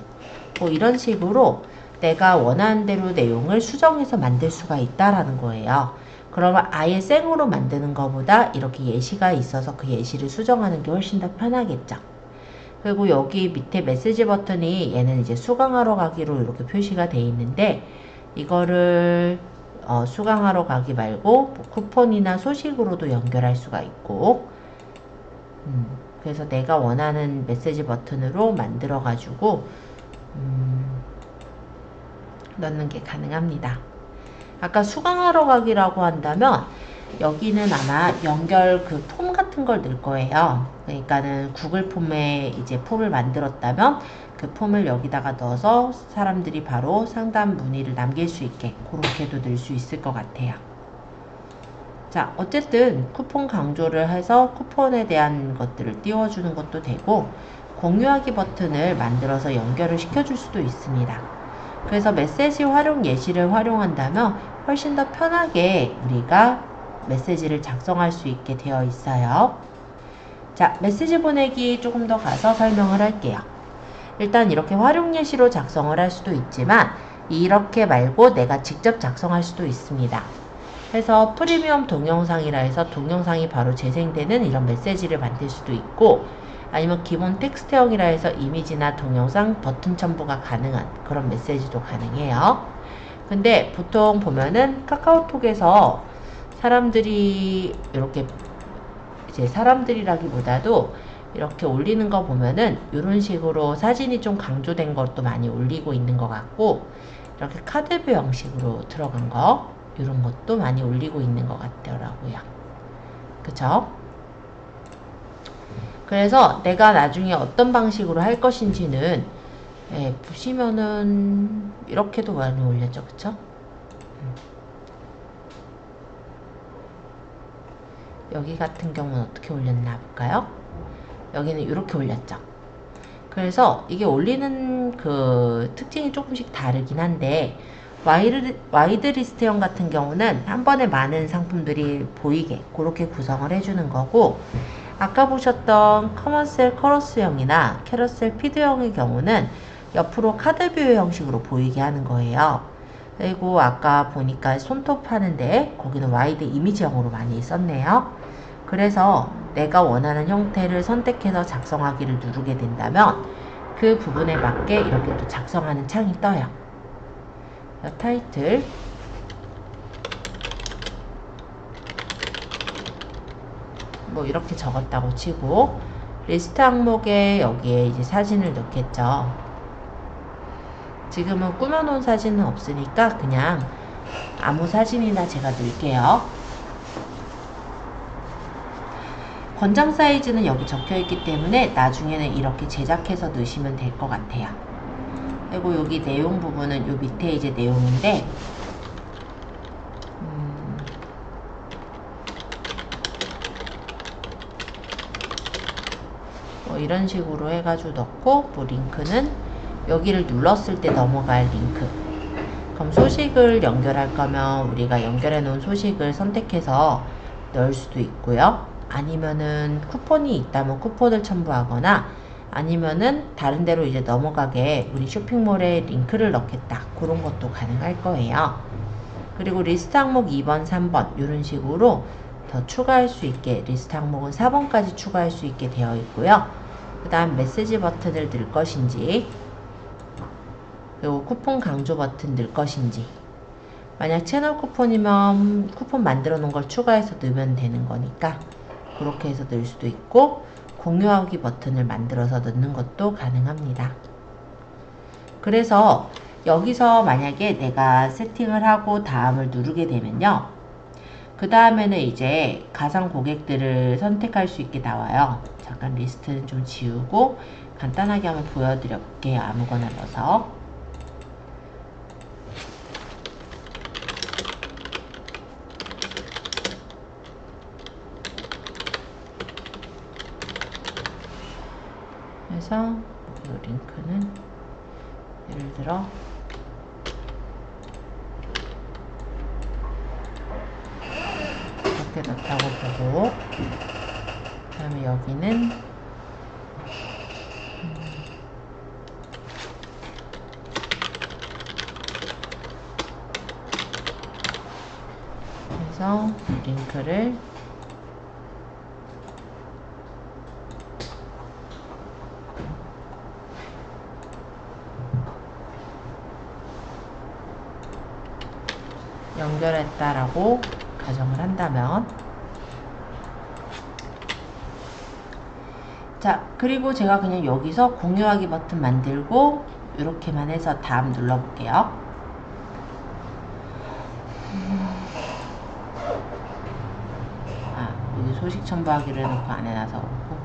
뭐 이런 식으로 내가 원하는 대로 내용을 수정해서 만들 수가 있다라는 거예요. 그러면 아예 생으로 만드는 것보다 이렇게 예시가 있어서 그 예시를 수정하는 게 훨씬 더 편하겠죠. 그리고 여기 밑에 메시지 버튼이 얘는 이제 수강하러 가기로 이렇게 표시가 돼 있는데 이거를 수강하러 가기 말고 뭐 쿠폰이나 소식으로도 연결할 수가 있고 그래서 내가 원하는 메시지 버튼으로 만들어 가지고 넣는 게 가능합니다. 아까 수강하러 가기라고 한다면 여기는 아마 연결 그 폼 같은 걸 넣을 거예요. 그러니까는 구글 폼에 이제 폼을 만들었다면 그 폼을 여기다가 넣어서 사람들이 바로 상담 문의를 남길 수 있게 그렇게도 넣을 수 있을 것 같아요. 자, 어쨌든 쿠폰 강조를 해서 쿠폰에 대한 것들을 띄워주는 것도 되고 공유하기 버튼을 만들어서 연결을 시켜줄 수도 있습니다. 그래서 메시지 활용 예시를 활용한다면 훨씬 더 편하게 우리가 메시지를 작성할 수 있게 되어 있어요. 자, 메시지 보내기 조금 더 가서 설명을 할게요. 일단 이렇게 활용 예시로 작성을 할 수도 있지만 이렇게 말고 내가 직접 작성할 수도 있습니다. 그래서 프리미엄 동영상이라 해서 동영상이 바로 재생되는 이런 메시지를 만들 수도 있고 아니면 기본 텍스트형이라 해서 이미지나 동영상 버튼 첨부가 가능한 그런 메시지도 가능해요. 근데 보통 보면은 카카오톡에서 사람들이 이렇게 이제 사람들이라기보다도 이렇게 올리는 거 보면은 이런 식으로 사진이 좀 강조된 것도 많이 올리고 있는 것 같고 이렇게 카드뷰 형식으로 들어간 거 이런 것도 많이 올리고 있는 것 같더라고요. 그쵸? 그래서 내가 나중에 어떤 방식으로 할 것인지는 보시면은 이렇게도 많이 올렸죠. 그쵸? 여기 같은 경우는 어떻게 올렸나 볼까요? 여기는 이렇게 올렸죠. 그래서 이게 올리는 그 특징이 조금씩 다르긴 한데 와이드 리스트형 같은 경우는 한 번에 많은 상품들이 보이게 그렇게 구성을 해주는 거고 아까 보셨던 커먼셀 커러스형이나 캐러셀 피드형의 경우는 옆으로 카드뷰 형식으로 보이게 하는 거예요. 그리고 아까 보니까 손톱 하는데 거기는 와이드 이미지형으로 많이 썼네요. 그래서 내가 원하는 형태를 선택해서 작성하기를 누르게 된다면 그 부분에 맞게 이렇게 또 작성하는 창이 떠요. 타이틀 뭐 이렇게 적었다고 치고 리스트 항목에 여기에 이제 사진을 넣겠죠. 지금은 꾸며놓은 사진은 없으니까 그냥 아무 사진이나 제가 넣을게요. 권장 사이즈는 여기 적혀있기 때문에 나중에는 이렇게 제작해서 넣으시면 될 것 같아요. 그리고 여기 내용 부분은 요 밑에 이제 내용인데 뭐 이런 식으로 해가지고 넣고 뭐 링크는 여기를 눌렀을 때 넘어갈 링크. 그럼 소식을 연결할 거면 우리가 연결해 놓은 소식을 선택해서 넣을 수도 있고요. 아니면은 쿠폰이 있다면 쿠폰을 첨부하거나 아니면은 다른 데로 이제 넘어가게 우리 쇼핑몰에 링크를 넣겠다. 그런 것도 가능할 거예요. 그리고 리스트 항목 2번, 3번 이런 식으로 더 추가할 수 있게 리스트 항목은 4번까지 추가할 수 있게 되어 있고요. 그 다음 메시지 버튼을 넣을 것인지 그리고 쿠폰 강조 버튼 넣을 것인지 만약 채널 쿠폰이면 쿠폰 만들어 놓은 걸 추가해서 넣으면 되는 거니까 그렇게 해서 넣을 수도 있고 공유하기 버튼을 만들어서 넣는 것도 가능합니다. 그래서 여기서 만약에 내가 세팅을 하고 다음을 누르게 되면요. 그 다음에는 이제 가상 고객들을 선택할 수 있게 나와요. 잠깐 리스트는 좀 지우고 간단하게 한번 보여드려 볼게요. 아무거나 넣어서. 그래서 이 링크는 예를 들어 이렇게 넣다고 보고, 그 다음에 여기는 그래서 링크를 연결했다라고 가정을 한다면, 자, 그리고 제가 그냥 여기서 공유하기 버튼 만들고 이렇게만 해서 다음 눌러볼게요. 여기 소식 첨부하기를 해놓고 안 해놔서 그렇고.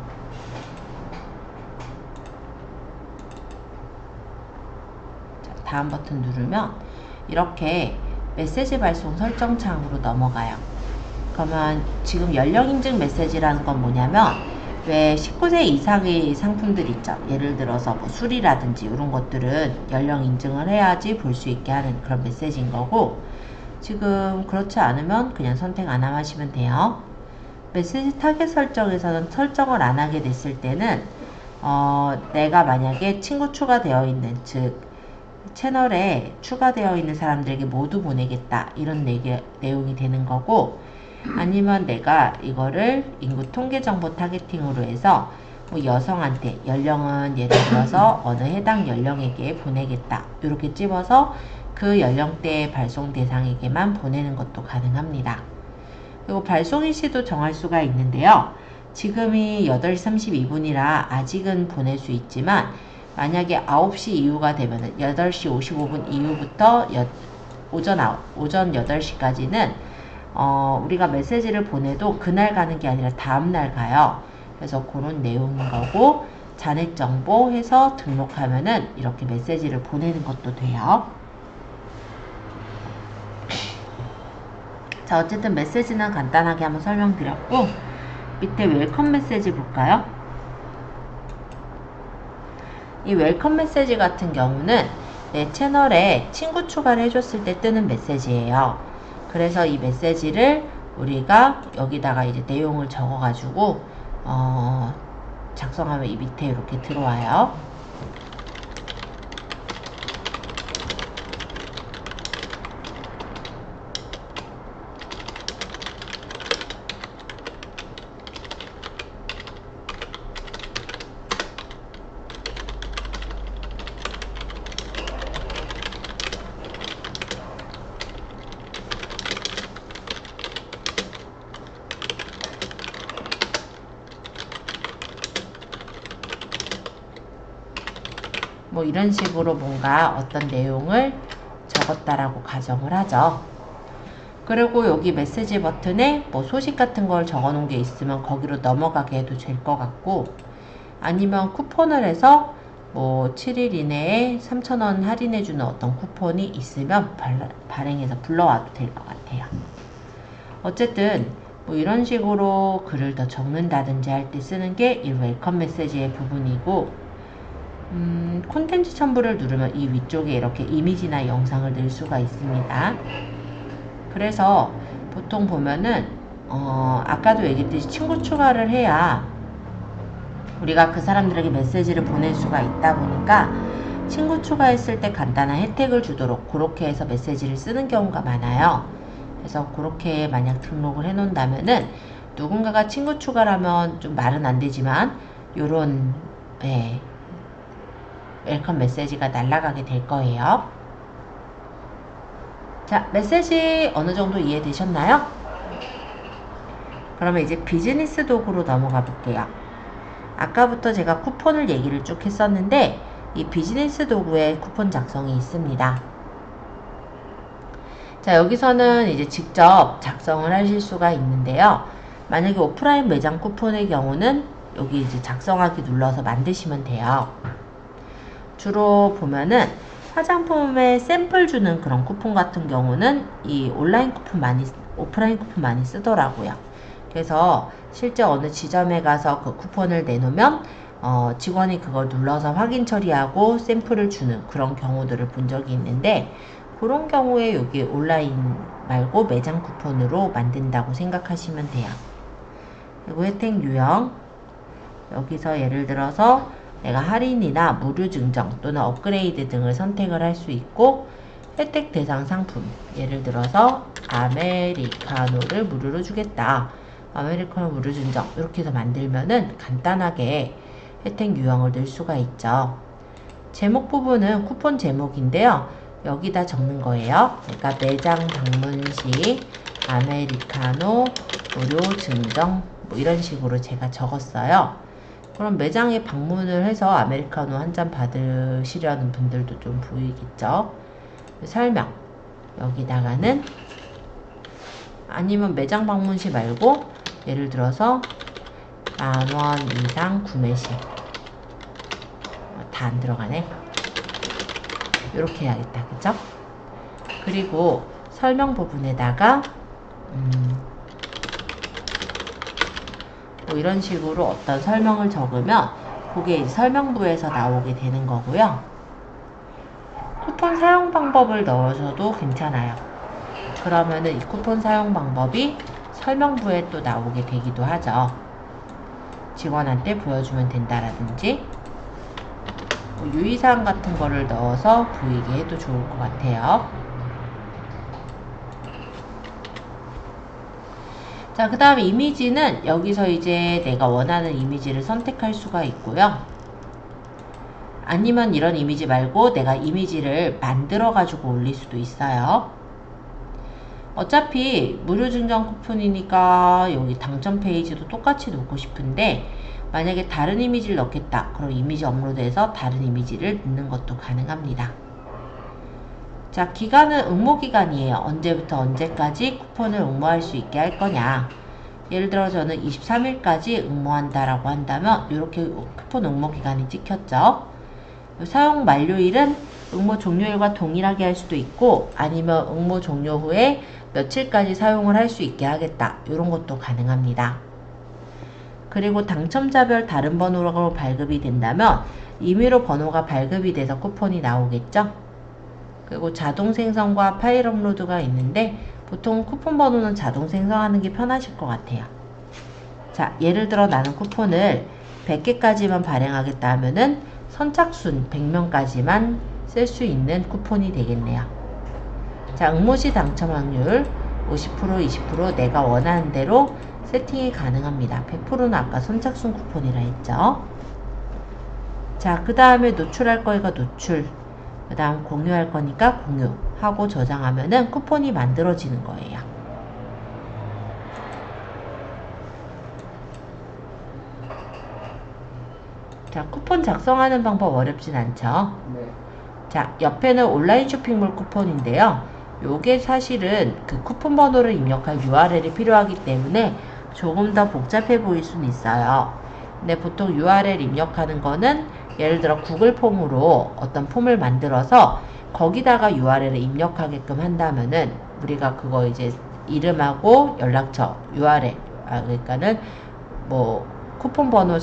자, 다음 버튼 누르면 이렇게 메시지 발송 설정 창으로 넘어가요. 그러면 지금 연령 인증 메시지라는 건 뭐냐면, 왜 19세 이상의 상품들 있죠. 예를 들어서 뭐 술이라든지 이런 것들은 연령 인증을 해야지 볼 수 있게 하는 그런 메시지인 거고, 지금 그렇지 않으면 그냥 선택 안 하시면 돼요. 메시지 타겟 설정에서는 설정을 안 하게 됐을 때는 내가 만약에 친구 추가되어 있는, 즉 채널에 추가되어 있는 사람들에게 모두 보내겠다 이런 내용이 되는 거고, 아니면 내가 이거를 인구 통계 정보 타겟팅으로 해서 뭐 여성한테, 연령은 예를 들어서 어느 해당 연령에게 보내겠다 이렇게 찝어서 그 연령대의 발송 대상에게만 보내는 것도 가능합니다. 그리고 발송일 시도 정할 수가 있는데요. 지금이 8시 32분이라 아직은 보낼 수 있지만, 만약에 9시 이후가 되면은 8시 55분 이후부터 오전 8시까지는 우리가 메시지를 보내도 그날 가는 게 아니라 다음날 가요. 그래서 그런 내용인 거고, 잔액 정보 해서 등록하면은 이렇게 메시지를 보내는 것도 돼요. 자, 어쨌든 메시지는 간단하게 한번 설명드렸고, 밑에 웰컴 메시지 볼까요? 이 웰컴 메시지 같은 경우는 내 채널에 친구 추가를 해줬을 때 뜨는 메시지예요. 그래서 이 메시지를 우리가 여기다가 이제 내용을 적어가지고 작성하면 이 밑에 이렇게 들어와요. 뭐 이런 식으로 뭔가 어떤 내용을 적었다라고 가정을 하죠. 그리고 여기 메시지 버튼에 뭐 소식 같은 걸 적어 놓은 게 있으면 거기로 넘어가게 해도 될 것 같고, 아니면 쿠폰을 해서 뭐 7일 이내에 3,000원 할인해주는 어떤 쿠폰이 있으면 발행해서 불러와도 될 것 같아요. 어쨌든 뭐 이런 식으로 글을 더 적는다든지 할 때 쓰는 게 이 웰컴 메시지의 부분이고, 콘텐츠 첨부를 누르면 이 위쪽에 이렇게 이미지나 영상을 넣을 수가 있습니다. 그래서 보통 보면은 아까도 얘기했듯이 친구 추가를 해야 우리가 그 사람들에게 메시지를 보낼 수가 있다 보니까, 친구 추가했을 때 간단한 혜택을 주도록 그렇게 해서 메시지를 쓰는 경우가 많아요. 그래서 그렇게 만약 등록을 해 놓는다면은 누군가가 친구 추가를 하면 좀 말은 안 되지만 요런 웰컴 메시지가 날아가게 될 거예요. 자, 메시지 어느 정도 이해되셨나요? 그러면 이제 비즈니스 도구로 넘어가 볼게요. 아까부터 제가 쿠폰을 얘기를 쭉 했었는데 이 비즈니스 도구에 쿠폰 작성이 있습니다. 자, 여기서는 이제 직접 작성을 하실 수가 있는데요. 만약에 오프라인 매장 쿠폰의 경우는 여기 이제 작성하기 눌러서 만드시면 돼요. 주로 보면은 화장품에 샘플 주는 그런 쿠폰 같은 경우는 이 온라인 쿠폰 오프라인 쿠폰 많이 쓰더라고요. 그래서 실제 어느 지점에 가서 그 쿠폰을 내놓으면 직원이 그걸 눌러서 확인 처리하고 샘플을 주는 그런 경우들을 본 적이 있는데, 그런 경우에 여기 온라인 말고 매장 쿠폰으로 만든다고 생각하시면 돼요. 그리고 혜택 유형, 여기서 예를 들어서 내가 할인이나 무료 증정 또는 업그레이드 등을 선택을 할 수 있고, 혜택 대상 상품, 예를 들어서 아메리카노를 무료로 주겠다, 아메리카노 무료 증정, 이렇게 해서 만들면은 간단하게 혜택 유형을 넣을 수가 있죠. 제목 부분은 쿠폰 제목인데요. 여기다 적는 거예요. 그러니까 매장 방문 시 아메리카노 무료 증정, 뭐 이런 식으로 제가 적었어요. 그럼 매장에 방문을 해서 아메리카노 한 잔 받으시려는 분들도 좀 보이겠죠. 설명, 여기다가는 아니면 매장 방문 시 말고 예를 들어서 10,000원 이상 구매 시, 다 안 들어가네. 이렇게 해야겠다, 그죠? 그리고 설명 부분에다가 뭐 이런 식으로 어떤 설명을 적으면 그게 이제 설명부에서 나오게 되는 거고요. 쿠폰 사용 방법을 넣으셔도 괜찮아요. 그러면은 이 쿠폰 사용 방법이 설명부에 또 나오게 되기도 하죠. 직원한테 보여주면 된다라든지, 뭐 유의사항 같은 거를 넣어서 보이게 해도 좋을 것 같아요. 자, 그 다음에 이미지는 여기서 이제 내가 원하는 이미지를 선택할 수가 있고요. 아니면 이런 이미지 말고 내가 이미지를 만들어 가지고 올릴 수도 있어요. 어차피 무료 증정 쿠폰이니까 여기 당첨 페이지도 똑같이 놓고 싶은데, 만약에 다른 이미지를 넣겠다, 그럼 이미지 업로드해서 다른 이미지를 넣는 것도 가능합니다. 자, 기간은 응모기간이에요. 언제부터 언제까지 쿠폰을 응모할 수 있게 할 거냐. 예를 들어 저는 23일까지 응모한다라고 한다면 이렇게 쿠폰 응모기간이 찍혔죠. 사용 만료일은 응모 종료일과 동일하게 할 수도 있고, 아니면 응모 종료 후에 며칠까지 사용을 할 수 있게 하겠다, 이런 것도 가능합니다. 그리고 당첨자별 다른 번호로 발급이 된다면 임의로 번호가 발급이 돼서 쿠폰이 나오겠죠. 그리고 자동 생성과 파일 업로드가 있는데, 보통 쿠폰 번호는 자동 생성하는 게 편하실 것 같아요. 자, 예를 들어 나는 쿠폰을 100개까지만 발행하겠다 하면은 선착순 100명까지만 쓸 수 있는 쿠폰이 되겠네요. 자, 응모시 당첨 확률 50%, 20% 내가 원하는 대로 세팅이 가능합니다. 100%는 아까 선착순 쿠폰이라 했죠. 자, 그 다음에 노출할 거니까 노출, 그 다음 공유할 거니까 공유하고 저장하면은 쿠폰이 만들어지는 거예요. 자, 쿠폰 작성하는 방법 어렵진 않죠? 네. 자, 옆에는 온라인 쇼핑몰 쿠폰인데요. 요게 사실은 그 쿠폰 번호를 입력할 URL이 필요하기 때문에 조금 더 복잡해 보일 수는 있어요. 근데 보통 URL 입력하는 거는 예를 들어 구글 폼으로 어떤 폼을 만들어서 거기다가 URL을 입력하게끔 한다면은 우리가 그거 이제 이름하고 연락처, URL, 그러니까는 뭐 쿠폰 번호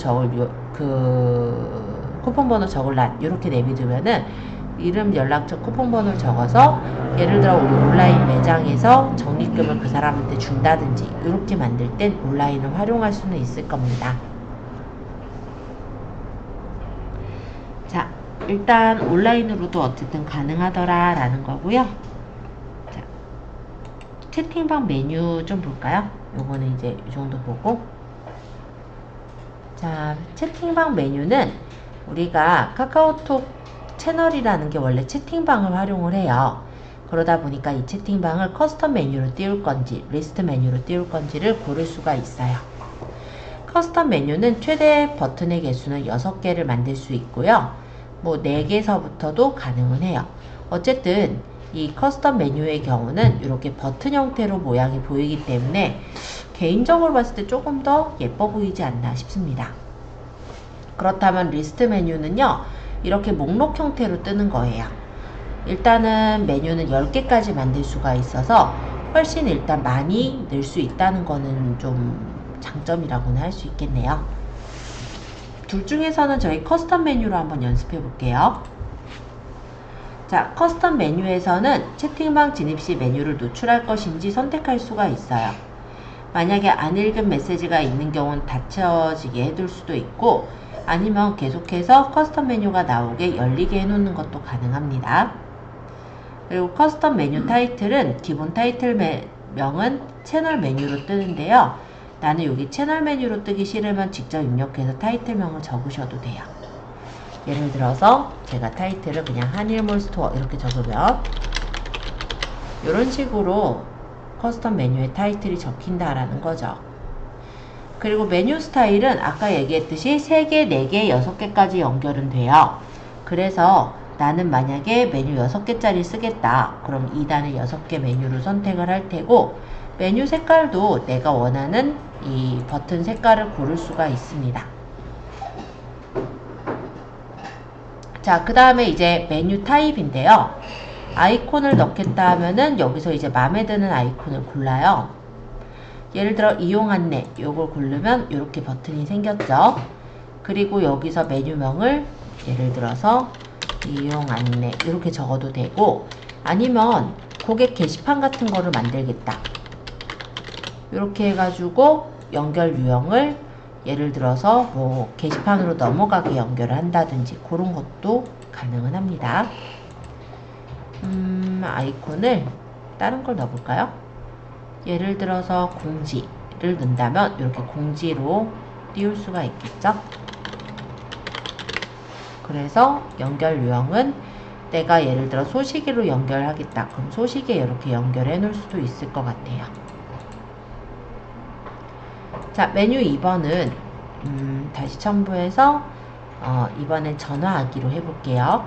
쿠폰 번호 적을 란 이렇게 내비두면은 이름, 연락처, 쿠폰 번호를 적어서 예를 들어 우리 온라인 매장에서 적립금을 그 사람한테 준다든지 이렇게 만들 땐 온라인을 활용할 수는 있을 겁니다. 자, 일단 온라인으로도 어쨌든 가능하더라 라는 거고요. 자, 채팅방 메뉴 좀 볼까요? 요거는 이제 이 정도 보고, 자, 채팅방 메뉴는 우리가 카카오톡 채널이라는 게 원래 채팅방을 활용을 해요. 그러다 보니까 이 채팅방을 커스텀 메뉴로 띄울 건지 리스트 메뉴로 띄울 건지를 고를 수가 있어요. 커스텀 메뉴는 최대 버튼의 개수는 6개를 만들 수 있고요. 뭐 4개서부터도 가능은 해요. 어쨌든 이 커스텀 메뉴의 경우는 이렇게 버튼 형태로 모양이 보이기 때문에 개인적으로 봤을 때 조금 더 예뻐 보이지 않나 싶습니다. 그렇다면 리스트 메뉴는요, 이렇게 목록 형태로 뜨는 거예요. 일단은 메뉴는 10개까지 만들 수가 있어서 훨씬 일단 많이 넣을 수 있다는 거는 좀 장점이라고는 할 수 있겠네요. 둘 중에서는 저희 커스텀 메뉴로 한번 연습해 볼게요. 자, 커스텀 메뉴에서는 채팅방 진입 시 메뉴를 노출할 것인지 선택할 수가 있어요. 만약에 안 읽은 메시지가 있는 경우는 닫혀지게 해둘 수도 있고, 아니면 계속해서 커스텀 메뉴가 나오게 열리게 해놓는 것도 가능합니다. 그리고 커스텀 메뉴 타이틀은 기본 타이틀 명은 채널 메뉴로 뜨는데요. 나는 여기 채널 메뉴로 뜨기 싫으면 직접 입력해서 타이틀명을 적으셔도 돼요. 예를 들어서 제가 타이틀을 그냥 한일몰 스토어 이렇게 적으면 이런 식으로 커스텀 메뉴의 타이틀이 적힌다라는 거죠. 그리고 메뉴 스타일은 아까 얘기했듯이 3개, 4개, 6개까지 연결은 돼요. 그래서 나는 만약에 메뉴 6개짜리 쓰겠다. 그럼 2단을 6개 메뉴를 선택을 할 테고, 메뉴 색깔도 내가 원하는 이 버튼 색깔을 고를 수가 있습니다. 자, 그 다음에 이제 메뉴 타입인데요. 아이콘을 넣겠다 하면은 여기서 이제 마음에 드는 아이콘을 골라요. 예를 들어 이용 안내 요걸 고르면 이렇게 버튼이 생겼죠. 그리고 여기서 메뉴명을 예를 들어서 이용 안내 이렇게 적어도 되고, 아니면 고객 게시판 같은 거를 만들겠다 이렇게 해가지고 연결 유형을 예를 들어서 뭐 게시판으로 넘어가게 연결을 한다든지 그런 것도 가능은 합니다. 아이콘을 다른 걸 넣어볼까요? 예를 들어서 공지를 넣는다면 이렇게 공지로 띄울 수가 있겠죠. 그래서 연결 유형은 내가 예를 들어 소시계로 연결하겠다. 그럼 소시계 이렇게 연결해 놓을 수도 있을 것 같아요. 자, 메뉴 2번은 다시 첨부해서 이번엔 전화하기로 해볼게요.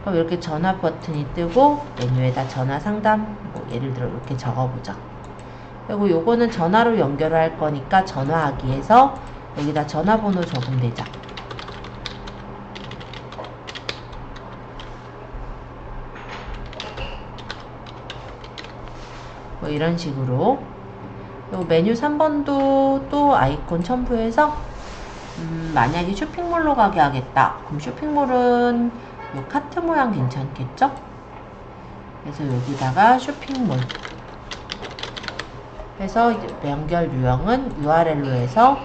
그럼 이렇게 전화 버튼이 뜨고 메뉴에다 전화 상담 뭐 예를 들어 이렇게 적어보죠. 그리고 요거는 전화로 연결할 거니까 전화하기에서 여기다 전화번호 적으면 되죠. 뭐 이런 식으로. 요 메뉴 3번도 또 아이콘 첨부해서 만약에 쇼핑몰로 가게 하겠다. 그럼 쇼핑몰은 요 카트 모양 괜찮겠죠? 그래서 여기다가 쇼핑몰 해서 연결 유형은 URL로 해서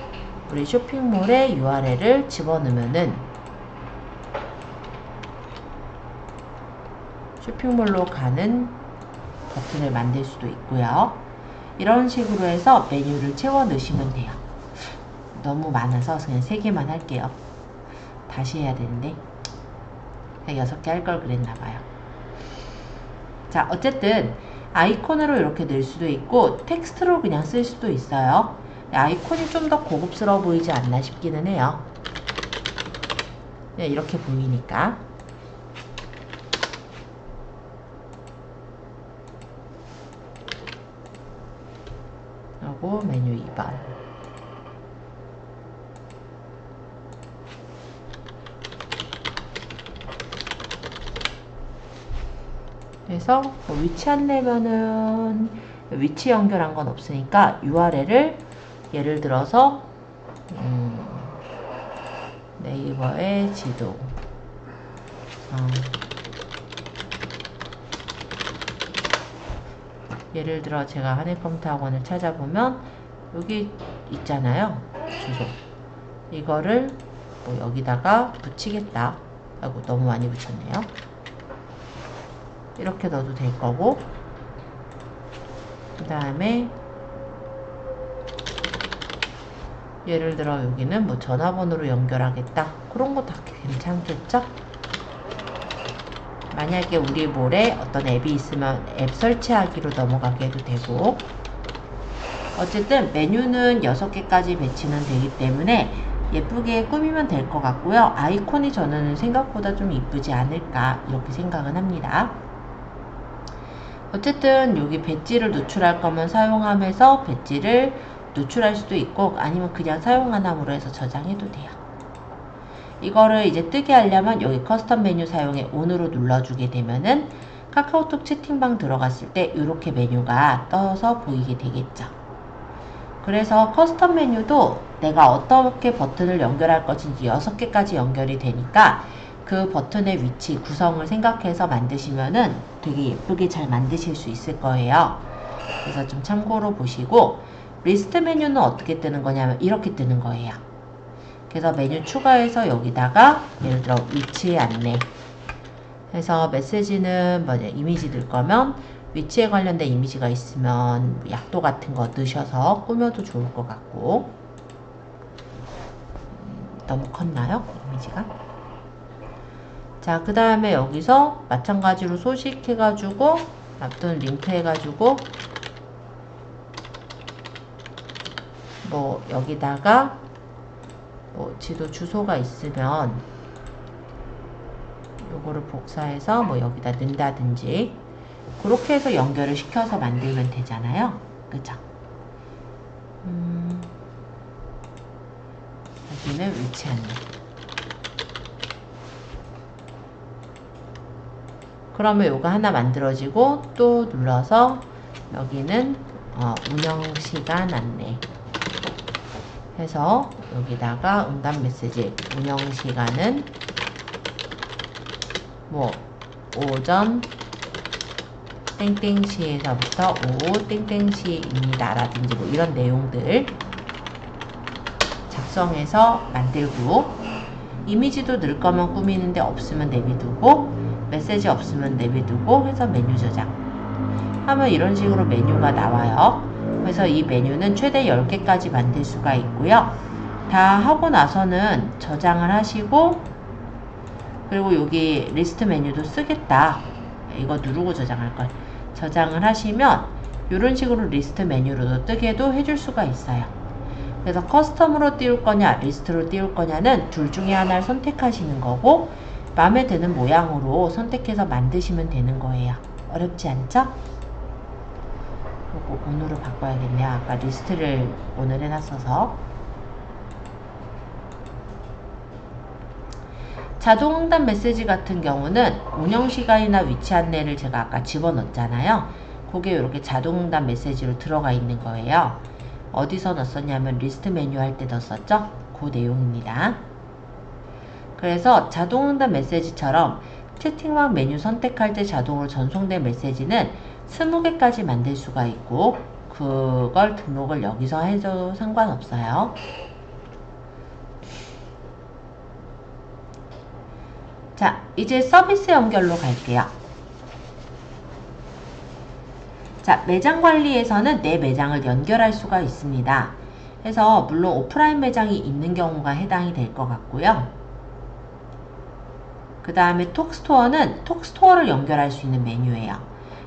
우리 쇼핑몰의 URL을 집어넣으면은 쇼핑몰로 가는 버튼을 만들 수도 있고요. 이런 식으로 해서 메뉴를 채워 넣으시면 돼요. 너무 많아서 그냥 3개만 할게요. 다시 해야 되는데 그냥 6개 할 걸 그랬나봐요. 자, 어쨌든 아이콘으로 이렇게 넣을 수도 있고 텍스트로 그냥 쓸 수도 있어요. 아이콘이 좀 더 고급스러워 보이지 않나 싶기는 해요. 네, 이렇게 보이니까. 그리고 메뉴 2번. 그래서 뭐 위치 안내면은 위치 연결한 건 없으니까 URL을 예를 들어서 네이버의 지도 예를 들어 제가 하늘컴퓨터 학원을 찾아보면 여기 있잖아요, 주소. 이거를 뭐 여기다가 붙이겠다 하고 너무 많이 붙였네요. 이렇게 넣어도 될 거고, 그 다음에 예를 들어 여기는 뭐 전화번호로 연결하겠다, 그런 거 다 괜찮겠죠? 만약에 우리 몰에 어떤 앱이 있으면 앱 설치하기로 넘어가게 해도 되고, 어쨌든 메뉴는 6개까지 배치는 되기 때문에 예쁘게 꾸미면 될 것 같고요. 아이콘이 저는 생각보다 좀 이쁘지 않을까 이렇게 생각은 합니다. 어쨌든 여기 배지를 노출할 거면 사용하면서 배지를 노출할 수도 있고, 아니면 그냥 사용 안 함으로 해서 저장해도 돼요. 이거를 이제 뜨게 하려면 여기 커스텀 메뉴 사용에 ON으로 눌러주게 되면은 카카오톡 채팅방 들어갔을 때 이렇게 메뉴가 떠서 보이게 되겠죠. 그래서 커스텀 메뉴도 내가 어떻게 버튼을 연결할 것인지 6개까지 연결이 되니까 그 버튼의 위치, 구성을 생각해서 만드시면은 되게 예쁘게 잘 만드실 수 있을 거예요. 그래서 좀 참고로 보시고, 리스트 메뉴는 어떻게 뜨는 거냐면 이렇게 뜨는 거예요. 그래서 메뉴 추가해서 여기다가 예를 들어 위치 안내 해서 메시지는 뭐냐, 이미지 넣을 거면 위치에 관련된 이미지가 있으면 약도 같은 거 넣으셔서 꾸며도 좋을 것 같고, 너무 컸나요? 이미지가? 자, 그 다음에 여기서 마찬가지로 소식 해가지고 또는 링크 해가지고 뭐 여기다가 뭐 지도 주소가 있으면 요거를 복사해서 뭐 여기다 넣는다든지 그렇게 해서 연결을 시켜서 만들면 되잖아요. 그죠? 여기는 위치 안내. 그러면 요거 하나 만들어지고, 또 눌러서 여기는 운영시간 안내 해서 여기다가 응답 메시지, 운영시간은 뭐 오전 땡땡시에서부터 오후 땡땡시입니다 라든지 뭐 이런 내용들 작성해서 만들고, 이미지도 넣을 거면 꾸미는데 없으면 내비두고, 메시지 없으면 내비두고 해서 메뉴 저장 하면 이런 식으로 메뉴가 나와요. 그래서 이 메뉴는 최대 10개까지 만들 수가 있고요. 다 하고 나서는 저장을 하시고, 그리고 여기 리스트 메뉴도 쓰겠다, 이거 누르고 저장할 걸, 저장을 하시면 이런 식으로 리스트 메뉴로도 뜨게도 해줄 수가 있어요. 그래서 커스텀으로 띄울 거냐 리스트로 띄울 거냐는 둘 중에 하나를 선택하시는 거고, 마음에 드는 모양으로 선택해서 만드시면 되는 거예요. 어렵지 않죠? 요거 오늘로 바꿔야겠네요. 아까 리스트를 오늘 해놨어서. 자동 응답 메시지 같은 경우는 운영시간이나 위치 안내를 제가 아까 집어넣었잖아요. 그게 이렇게 자동 응답 메시지로 들어가 있는 거예요. 어디서 넣었었냐면 리스트 메뉴 할 때 넣었었죠? 그 내용입니다. 그래서 자동 응답 메시지처럼 채팅방 메뉴 선택할 때 자동으로 전송된 메시지는 20개까지 만들 수가 있고, 그걸 등록을 여기서 해도 상관없어요. 자, 이제 서비스 연결로 갈게요. 자, 매장 관리에서는 내 매장을 연결할 수가 있습니다. 그래서 물론 오프라인 매장이 있는 경우가 해당이 될 것 같고요. 그 다음에 톡스토어는 톡스토어를 연결할 수 있는 메뉴예요.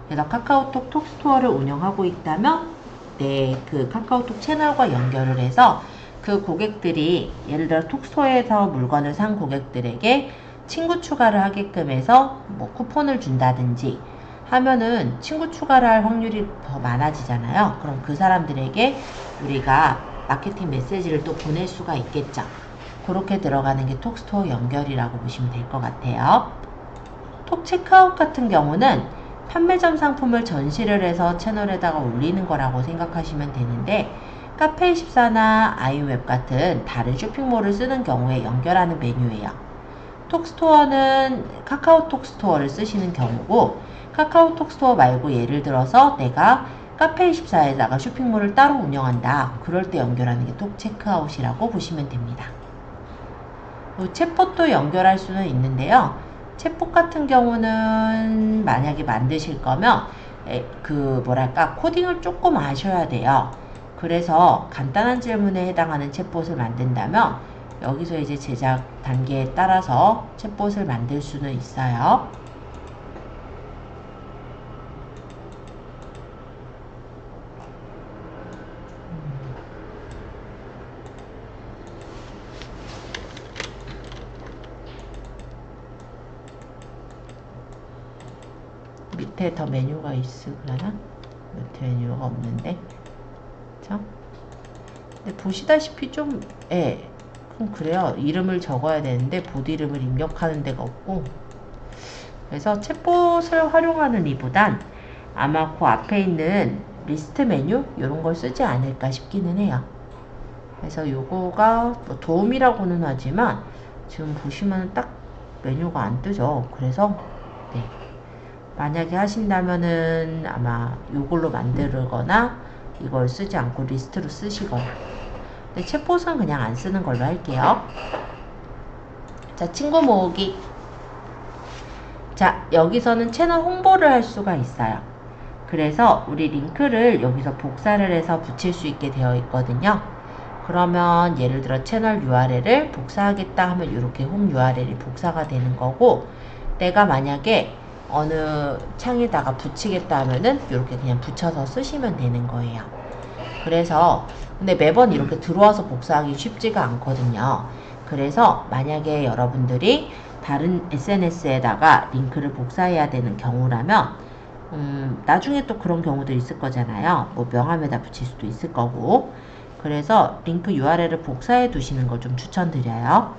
그래서 카카오톡 톡스토어를 운영하고 있다면 내 그 카카오톡 채널과 연결을 해서 그 고객들이 예를 들어 톡스토어에서 물건을 산 고객들에게 친구 추가를 하게끔 해서 뭐 쿠폰을 준다든지 하면은 친구 추가를 할 확률이 더 많아지잖아요. 그럼 그 사람들에게 우리가 마케팅 메시지를 또 보낼 수가 있겠죠. 그렇게 들어가는 게 톡스토어 연결이라고 보시면 될 것 같아요. 톡 체크아웃 같은 경우는 판매점 상품을 전시를 해서 채널에다가 올리는 거라고 생각하시면 되는데, 카페24나 아이웹 같은 다른 쇼핑몰을 쓰는 경우에 연결하는 메뉴예요. 톡스토어는 카카오톡 스토어를 쓰시는 경우고, 카카오톡 스토어 말고 예를 들어서 내가 카페24에다가 쇼핑몰을 따로 운영한다, 그럴 때 연결하는 게 톡 체크아웃이라고 보시면 됩니다. 챗봇도 연결할 수는 있는데요. 챗봇 같은 경우는 만약에 만드실 거면 코딩을 조금 아셔야 돼요. 그래서 간단한 질문에 해당하는 챗봇을 만든다면 여기서 이제 제작 단계에 따라서 챗봇을 만들 수는 있어요. 밑에 더 메뉴가 있으려나? 밑에 메뉴가 없는데. 그쵸? 근데 보시다시피 좀, 예, 좀 그래요. 이름을 적어야 되는데 보드 이름을 입력하는 데가 없고. 그래서 챗봇을 활용하는 이보단 아마 그 앞에 있는 리스트 메뉴 이런 걸 쓰지 않을까 싶기는 해요. 그래서 요거가 뭐 도움이라고는 하지만 지금 보시면 딱 메뉴가 안 뜨죠. 그래서 네, 만약에 하신다면은 아마 요걸로 만들거나 이걸 쓰지 않고 리스트로 쓰시거나. 근데 챗봇은 그냥 안 쓰는 걸로 할게요. 자, 친구 모으기. 자, 여기서는 채널 홍보를 할 수가 있어요. 그래서 우리 링크를 여기서 복사를 해서 붙일 수 있게 되어 있거든요. 그러면 예를 들어 채널 URL을 복사하겠다 하면 이렇게 홈 URL이 복사가 되는 거고, 내가 만약에 어느 창에다가 붙이겠다 하면은 이렇게 그냥 붙여서 쓰시면 되는 거예요. 그래서 근데 매번 이렇게 들어와서 복사하기 쉽지가 않거든요. 그래서 만약에 여러분들이 다른 SNS에다가 링크를 복사해야 되는 경우라면 나중에 또 그런 경우도 있을 거잖아요. 뭐 명함에다 붙일 수도 있을 거고. 그래서 링크 URL을 복사해 두시는 걸 좀 추천드려요.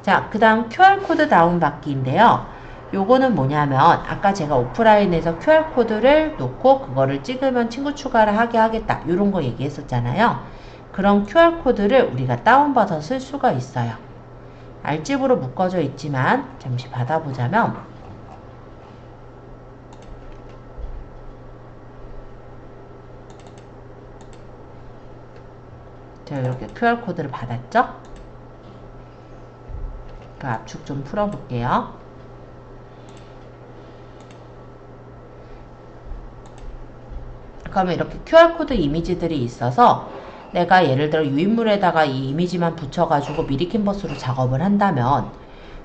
자, 그 다음 QR코드 다운받기인데요. 요거는 뭐냐면 아까 제가 오프라인에서 QR코드를 놓고 그거를 찍으면 친구 추가를 하게 하겠다 요런 거 얘기했었잖아요. 그런 QR코드를 우리가 다운받아서 쓸 수가 있어요. 알집으로 묶어져 있지만 잠시 받아보자면 제가 이렇게 QR코드를 받았죠? 그 압축 좀 풀어볼게요. 그러면 이렇게 QR코드 이미지들이 있어서 내가 예를 들어 유인물에다가 이 이미지만 붙여가지고 미리 캔버스로 작업을 한다면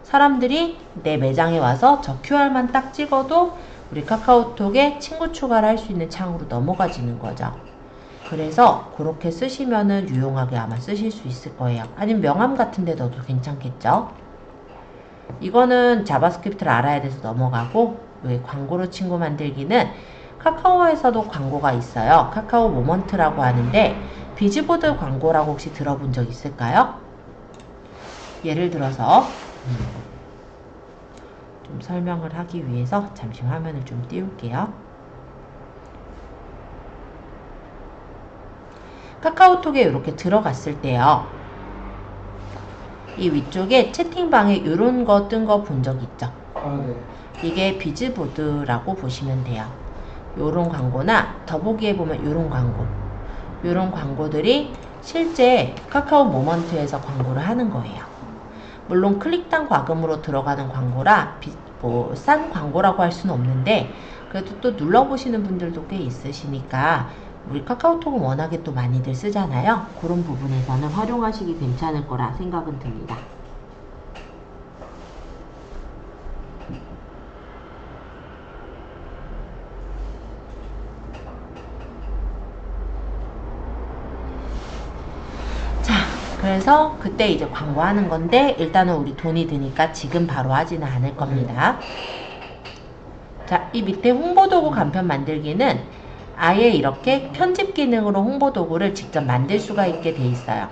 사람들이 내 매장에 와서 저 QR만 딱 찍어도 우리 카카오톡에 친구 추가를 할 수 있는 창으로 넘어가지는 거죠. 그래서 그렇게 쓰시면은 유용하게 아마 쓰실 수 있을 거예요. 아니면 명함 같은 데 넣어도 괜찮겠죠? 이거는 자바스크립트를 알아야 돼서 넘어가고, 왜 광고로 친구 만들기는 카카오에서도 광고가 있어요. 카카오 모먼트라고 하는데 비즈보드 광고라고 혹시 들어본 적 있을까요? 예를 들어서 좀 설명을 하기 위해서 잠시 화면을 좀 띄울게요. 카카오톡에 이렇게 들어갔을 때요. 이 위쪽에 채팅방에 이런 거 뜬 거 본 적 있죠? 아, 네. 이게 비즈보드라고 보시면 돼요. 요런 광고나 더보기에 보면 요런 광고, 요런 광고들이 실제 카카오 모먼트에서 광고를 하는 거예요. 물론 클릭당 과금으로 들어가는 광고라 뭐 싼 광고라고 할 수는 없는데 그래도 또 눌러보시는 분들도 꽤 있으시니까 우리 카카오톡은 워낙에 또 많이들 쓰잖아요. 그런 부분에서는 활용하시기 괜찮을 거라 생각은 듭니다. 그래서 그때 이제 광고하는 건데 일단은 우리 돈이 드니까 지금 바로 하지는 않을 겁니다. 자, 이 밑에 홍보도구 간편 만들기는 아예 이렇게 편집 기능으로 홍보도구를 직접 만들 수가 있게 돼 있어요.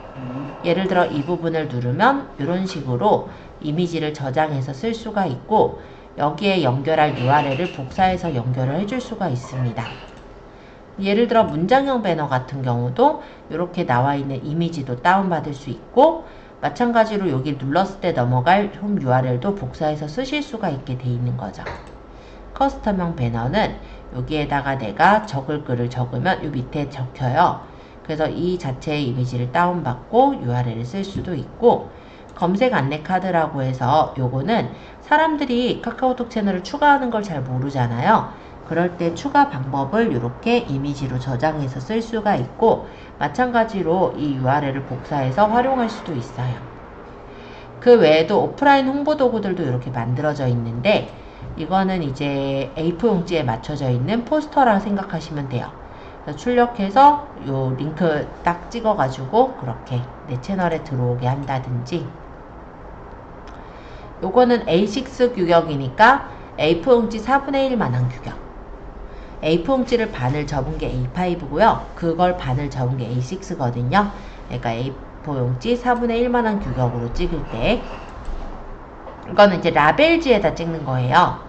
예를 들어 이 부분을 누르면 이런 식으로 이미지를 저장해서 쓸 수가 있고 여기에 연결할 URL을 복사해서 연결을 해줄 수가 있습니다. 예를 들어 문장형 배너 같은 경우도 이렇게 나와 있는 이미지도 다운받을 수 있고 마찬가지로 여기 눌렀을 때 넘어갈 홈 URL도 복사해서 쓰실 수가 있게 돼 있는 거죠. 커스텀형 배너는 여기에다가 내가 적을 글을 적으면 이 밑에 적혀요. 그래서 이 자체의 이미지를 다운받고 URL을 쓸 수도 있고 검색 안내 카드라고 해서 요거는 사람들이 카카오톡 채널을 추가하는 걸 잘 모르잖아요. 그럴 때 추가 방법을 이렇게 이미지로 저장해서 쓸 수가 있고 마찬가지로 이 URL을 복사해서 활용할 수도 있어요. 그 외에도 오프라인 홍보 도구들도 이렇게 만들어져 있는데 이거는 이제 A4 용지에 맞춰져 있는 포스터라 생각하시면 돼요. 출력해서 요 링크 딱 찍어가지고 그렇게 내 채널에 들어오게 한다든지 요거는 A6 규격이니까 A4 용지 4분의 1만한 규격. A4 용지를 반을 접은 게 A5고요. 그걸 반을 접은 게 A6거든요. 그러니까 A4 용지 4분의 1만한 규격으로 찍을 때 이거는 이제 라벨지에다 찍는 거예요.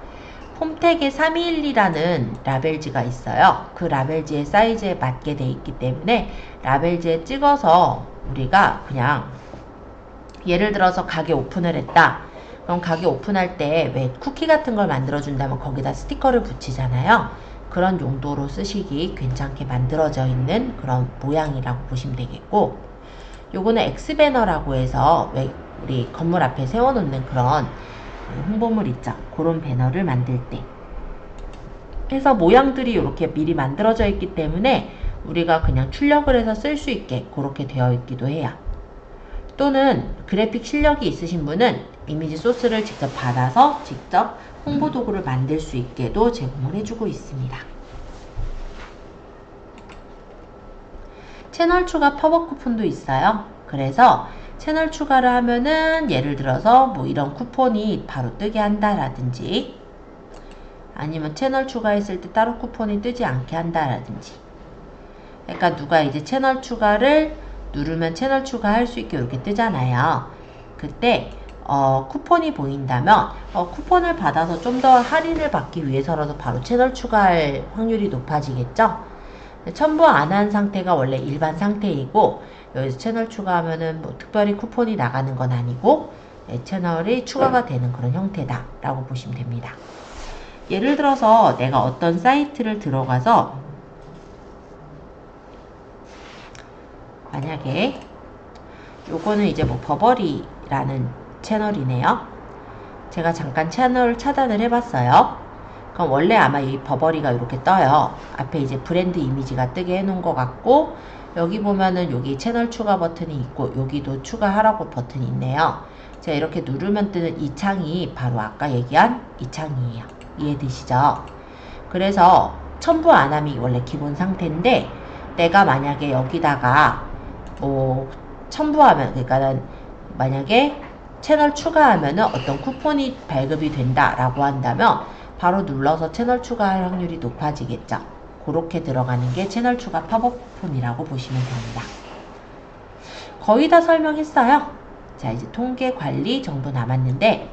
홈택에 3212라는 라벨지가 있어요. 그 라벨지의 사이즈에 맞게 돼 있기 때문에 라벨지에 찍어서 우리가 그냥 예를 들어서 가게 오픈을 했다. 그럼 가게 오픈할 때 왜 쿠키 같은 걸 만들어 준다면 거기다 스티커를 붙이잖아요. 그런 용도로 쓰시기 괜찮게 만들어져 있는 그런 모양이라고 보시면 되겠고, 요거는 X배너라고 해서 왜 우리 건물 앞에 세워놓는 그런 홍보물 있죠. 그런 배너를 만들 때 해서 모양들이 이렇게 미리 만들어져 있기 때문에 우리가 그냥 출력을 해서 쓸 수 있게 그렇게 되어 있기도 해요. 또는 그래픽 실력이 있으신 분은 이미지 소스를 직접 받아서 직접 홍보 도구를 만들 수 있게도 제공을 해주고 있습니다. 채널 추가 팝업 쿠폰도 있어요. 그래서 채널 추가를 하면은 예를 들어서 뭐 이런 쿠폰이 바로 뜨게 한다라든지 아니면 채널 추가했을 때 따로 쿠폰이 뜨지 않게 한다라든지, 그러니까 누가 이제 채널 추가를 누르면 채널 추가할 수 있게 이렇게 뜨잖아요. 그때 쿠폰이 보인다면 쿠폰을 받아서 좀 더 할인을 받기 위해서라도 바로 채널 추가할 확률이 높아지겠죠. 첨부 안 한 상태가 원래 일반 상태이고, 여기서 채널 추가하면은 뭐 특별히 쿠폰이 나가는 건 아니고 채널이 추가가 되는 그런 형태다 라고 보시면 됩니다. 예를 들어서 내가 어떤 사이트를 들어가서 만약에 요거는 이제 뭐 버버리라는 채널이네요. 제가 잠깐 채널 차단을 해봤어요. 그럼 원래 아마 이 버버리가 이렇게 떠요. 앞에 이제 브랜드 이미지가 뜨게 해놓은 것 같고, 여기 보면은 여기 채널 추가 버튼이 있고 여기도 추가하라고 버튼이 있네요. 제가 이렇게 누르면 뜨는 이 창이 바로 아까 얘기한 이 창이에요. 이해되시죠? 그래서 첨부 안함이 원래 기본 상태인데, 내가 만약에 여기다가 뭐 첨부하면, 그러니까는 만약에 채널 추가하면은 어떤 쿠폰이 발급이 된다라고 한다면 바로 눌러서 채널 추가할 확률이 높아지겠죠. 그렇게 들어가는 게 채널 추가 팝업 쿠폰이라고 보시면 됩니다. 거의 다 설명했어요. 자, 이제 통계 관리 정도 남았는데,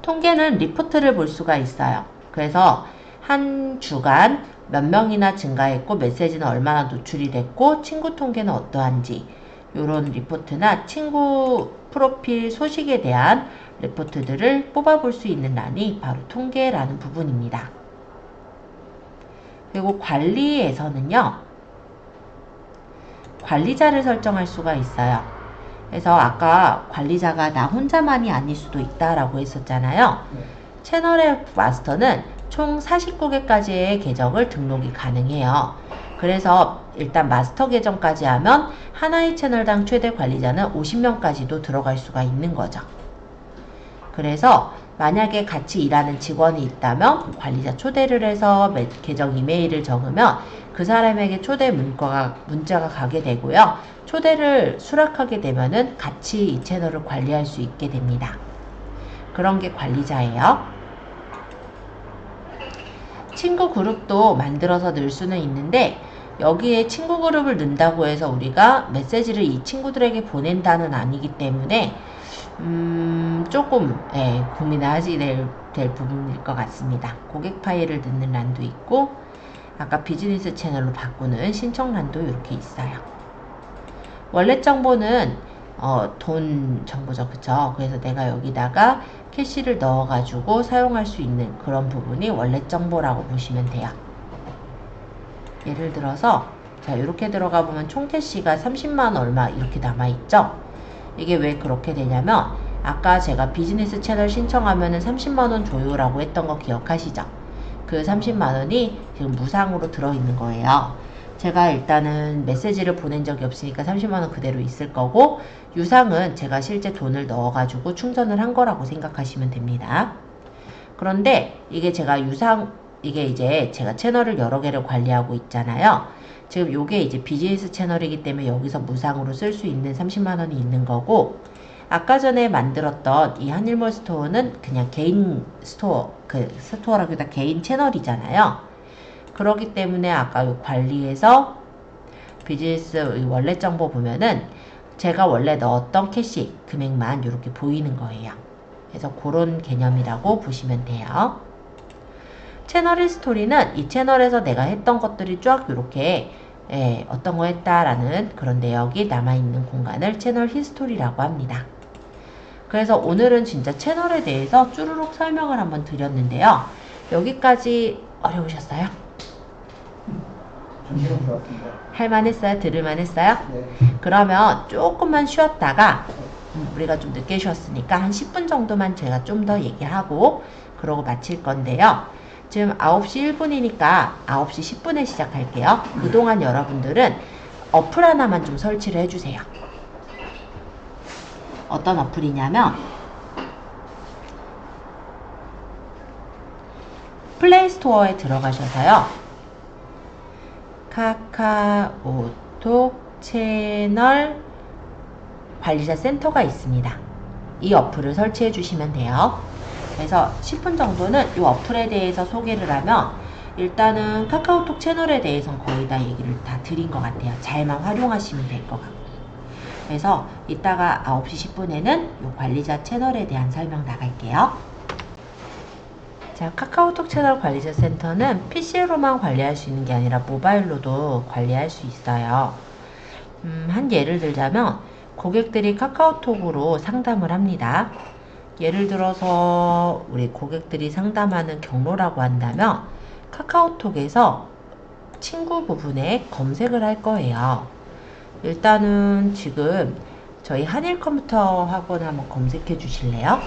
통계는 리포트를 볼 수가 있어요. 그래서 한 주간 몇 명이나 증가했고 메시지는 얼마나 노출이 됐고 친구 통계는 어떠한지, 이런 리포트나 친구 프로필 소식에 대한 리포트들을 뽑아볼 수 있는 란이 바로 통계라는 부분입니다. 그리고 관리에서는요, 관리자를 설정할 수가 있어요. 그래서 아까 관리자가 나 혼자만이 아닐 수도 있다라고 했었잖아요. 채널의 마스터는 총 49개까지의 계정을 등록이 가능해요. 그래서 일단 마스터 계정까지 하면 하나의 채널당 최대 관리자는 50명까지도 들어갈 수가 있는 거죠. 그래서 만약에 같이 일하는 직원이 있다면 관리자 초대를 해서 계정 이메일을 적으면 그 사람에게 초대 문자가 가게 되고요. 초대를 수락하게 되면은 같이 이 채널을 관리할 수 있게 됩니다. 그런 게 관리자예요. 친구 그룹도 만들어서 넣을 수는 있는데, 여기에 친구 그룹을 넣는다고 해서 우리가 메시지를 이 친구들에게 보낸다는 아니기 때문에 조금 고민을 하시게 될 부분일 것 같습니다. 고객 파일을 넣는 란도 있고, 아까 비즈니스 채널로 바꾸는 신청란도 이렇게 있어요. 월렛 정보는 돈 정보죠, 그쵸? 그래서 내가 여기다가 캐시를 넣어가지고 사용할 수 있는 그런 부분이 월렛 정보라고 보시면 돼요. 예를 들어서 자, 이렇게 들어가 보면 총 캐시가 30만 얼마 이렇게 남아있죠? 이게 왜 그렇게 되냐면, 아까 제가 비즈니스 채널 신청하면은 30만원 줘요라고 했던 거 기억하시죠? 그 30만원이 지금 무상으로 들어있는 거예요. 제가 일단은 메시지를 보낸 적이 없으니까 30만원 그대로 있을 거고, 유상은 제가 실제 돈을 넣어가지고 충전을 한 거라고 생각하시면 됩니다. 그런데 이게 제가 이게 이제 제가 채널을 여러 개를 관리하고 있잖아요. 지금 요게 이제 비즈니스 채널이기 때문에 여기서 무상으로 쓸 수 있는 30만원이 있는 거고, 아까 전에 만들었던 이 한일몰 스토어는 그냥 개인 스토어, 스토어라기보다 개인 채널이잖아요. 그렇기 때문에 아까 요 관리에서 비즈니스 월렛 정보 보면은 제가 원래 넣었던 캐시 금액만 이렇게 보이는 거예요. 그래서 그런 개념이라고 보시면 돼요. 채널 히스토리는 이 채널에서 내가 했던 것들이 쫙 이렇게 어떤 거 했다라는 그런 내역이 남아있는 공간을 채널 히스토리라고 합니다. 그래서 오늘은 진짜 채널에 대해서 쭈루룩 설명을 한번 드렸는데요. 여기까지 어려우셨어요? 전체는 좋았습니다. 할만했어요? 들을만했어요? 네. 그러면 조금만 쉬었다가 우리가 좀 늦게 쉬었으니까 한 10분 정도만 제가 좀 더 얘기하고 그러고 마칠 건데요. 지금 9시 1분이니까 9시 10분에 시작할게요. 그동안 여러분들은 어플 하나만 좀 설치를 해주세요. 어떤 어플이냐면 플레이스토어에 들어가셔서요. 카카오톡 채널 관리자 센터가 있습니다. 이 어플을 설치해 주시면 돼요. 그래서 10분 정도는 이 어플에 대해서 소개를 하면 일단은 카카오톡 채널에 대해서는 거의 다 얘기를 다 드린 것 같아요. 잘만 활용하시면 될 것 같고. 그래서 이따가 9시 10분에는 이 관리자 채널에 대한 설명 나갈게요. 자, 카카오톡 채널 관리자 센터는 PC로만 관리할 수 있는 게 아니라 모바일로도 관리할 수 있어요. 한 예를 들자면 고객들이 카카오톡으로 상담을 합니다. 예를 들어서 우리 고객들이 상담하는 경로라고 한다면 카카오톡에서 친구 부분에 검색을 할 거예요. 일단은 지금 저희 한일컴퓨터 학원을 한번 검색해 주실래요?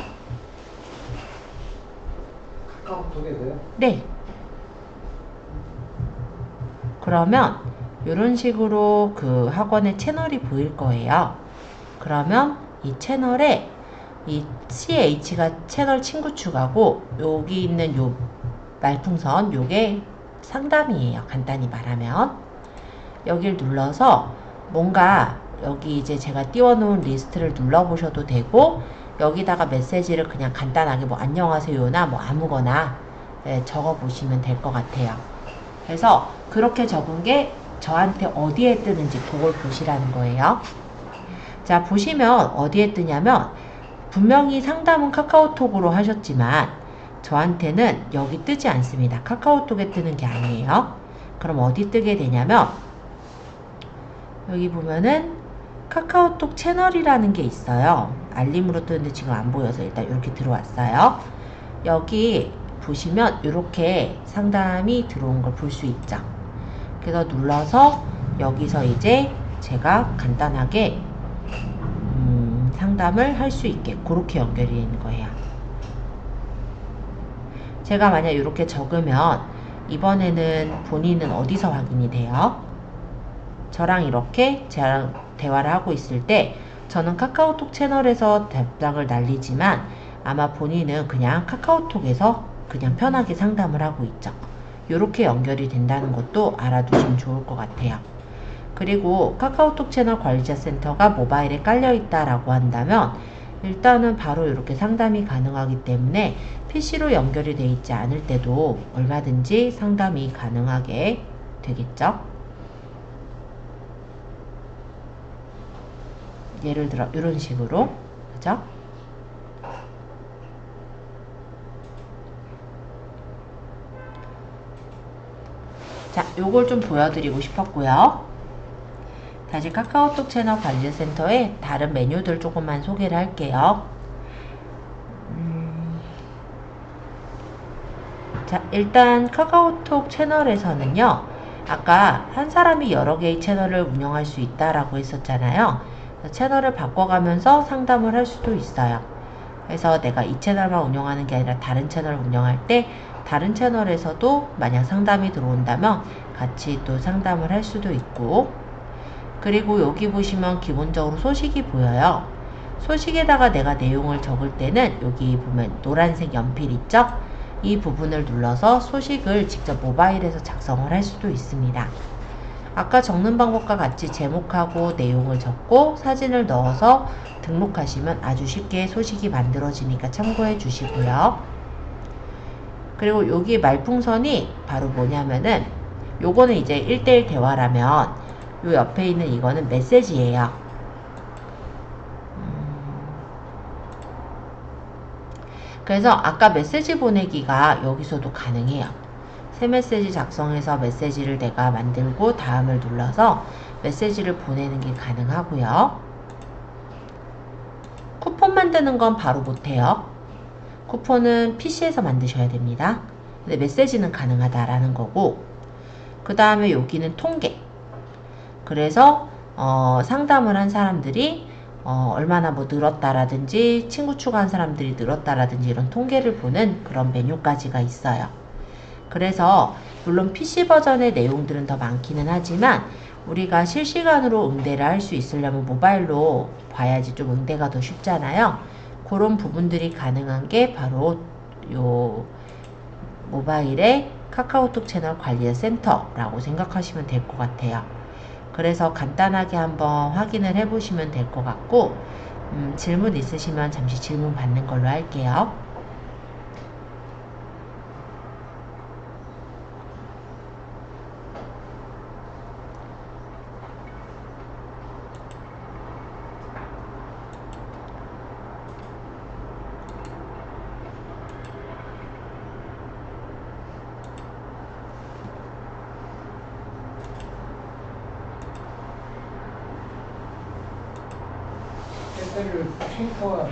카카오톡에서요? 네. 그러면 이런 식으로 그 학원의 채널이 보일 거예요. 그러면 이 채널에 이 CH가 채널 친구 추가고 여기 있는 요 말풍선 요게 상담이에요. 간단히 말하면 여길 눌러서 뭔가 여기 이제 제가 띄워놓은 리스트를 눌러보셔도 되고 여기다가 메시지를 그냥 간단하게 뭐 안녕하세요나 뭐 아무거나 적어보시면 될 것 같아요. 그래서 그렇게 적은 게 저한테 어디에 뜨는지 그걸 보시라는 거예요. 자, 보시면 어디에 뜨냐면 분명히 상담은 카카오톡으로 하셨지만 저한테는 여기 뜨지 않습니다. 카카오톡에 뜨는 게 아니에요. 그럼 어디 뜨게 되냐면 여기 보면은 카카오톡 채널이라는 게 있어요. 알림으로 뜨는데 지금 안 보여서 일단 이렇게 들어왔어요. 여기 보시면 이렇게 상담이 들어온 걸 볼 수 있죠. 그래서 눌러서 여기서 이제 제가 간단하게 상담을 할 수 있게 그렇게 연결이 되는 거예요. 제가 만약 이렇게 적으면 이번에는 본인은 어디서 확인이 돼요? 저랑 이렇게 제랑 대화를 하고 있을 때 저는 카카오톡 채널에서 답장을 날리지만 아마 본인은 그냥 카카오톡에서 그냥 편하게 상담을 하고 있죠. 이렇게 연결이 된다는 것도 알아두시면 좋을 것 같아요. 그리고 카카오톡 채널 관리자 센터가 모바일에 깔려 있다라고 한다면 일단은 바로 이렇게 상담이 가능하기 때문에 PC로 연결이 되어 있지 않을 때도 얼마든지 상담이 가능하게 되겠죠. 예를 들어 이런 식으로, 그죠? 자, 요걸 좀 보여드리고 싶었고요. 다시 카카오톡 채널 관리자 센터의 다른 메뉴들 조금만 소개를 할게요. 자, 일단 카카오톡 채널에서는요, 아까 한 사람이 여러 개의 채널을 운영할 수 있다라고 했었잖아요. 채널을 바꿔가면서 상담을 할 수도 있어요. 그래서 내가 이 채널만 운영하는 게 아니라 다른 채널을 운영할 때 다른 채널에서도 만약 상담이 들어온다면 같이 또 상담을 할 수도 있고, 그리고 여기 보시면 기본적으로 소식이 보여요. 소식에다가 내가 내용을 적을 때는 여기 보면 노란색 연필 있죠? 이 부분을 눌러서 소식을 직접 모바일에서 작성을 할 수도 있습니다. 아까 적는 방법과 같이 제목하고 내용을 적고 사진을 넣어서 등록하시면 아주 쉽게 소식이 만들어지니까 참고해 주시고요. 그리고 여기 말풍선이 바로 뭐냐면은 요거는 이제 1대1 대화라면 요 옆에 있는 이거는 메시지예요. 그래서 아까 메시지 보내기가 여기서도 가능해요. 새 메시지 작성해서 메시지를 내가 만들고 다음을 눌러서 메시지를 보내는 게 가능하고요. 쿠폰 만드는 건 바로 못해요. 쿠폰은 PC에서 만드셔야 됩니다. 근데 메시지는 가능하다라는 거고, 그 다음에 여기는 통계. 그래서 상담을 한 사람들이 얼마나 뭐 늘었다라든지 친구 추가한 사람들이 늘었다라든지 이런 통계를 보는 그런 메뉴까지가 있어요. 그래서 물론 PC 버전의 내용들은 더 많기는 하지만 우리가 실시간으로 응대를 할 수 있으려면 모바일로 봐야지 좀 응대가 더 쉽잖아요. 그런 부분들이 가능한 게 바로 요 모바일의 카카오톡 채널 관리 센터라고 생각하시면 될 것 같아요. 그래서 간단하게 한번 확인을 해보시면 될 것 같고, 질문 있으시면 잠시 질문 받는 걸로 할게요. 댓글을 쉼터와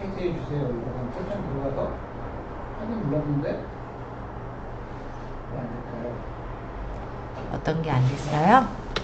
획득해 주세요. 이거 그냥 설정 들어가서 확인 눌렀는데 왜 안 될까요? 어떤 게 안 됐어요?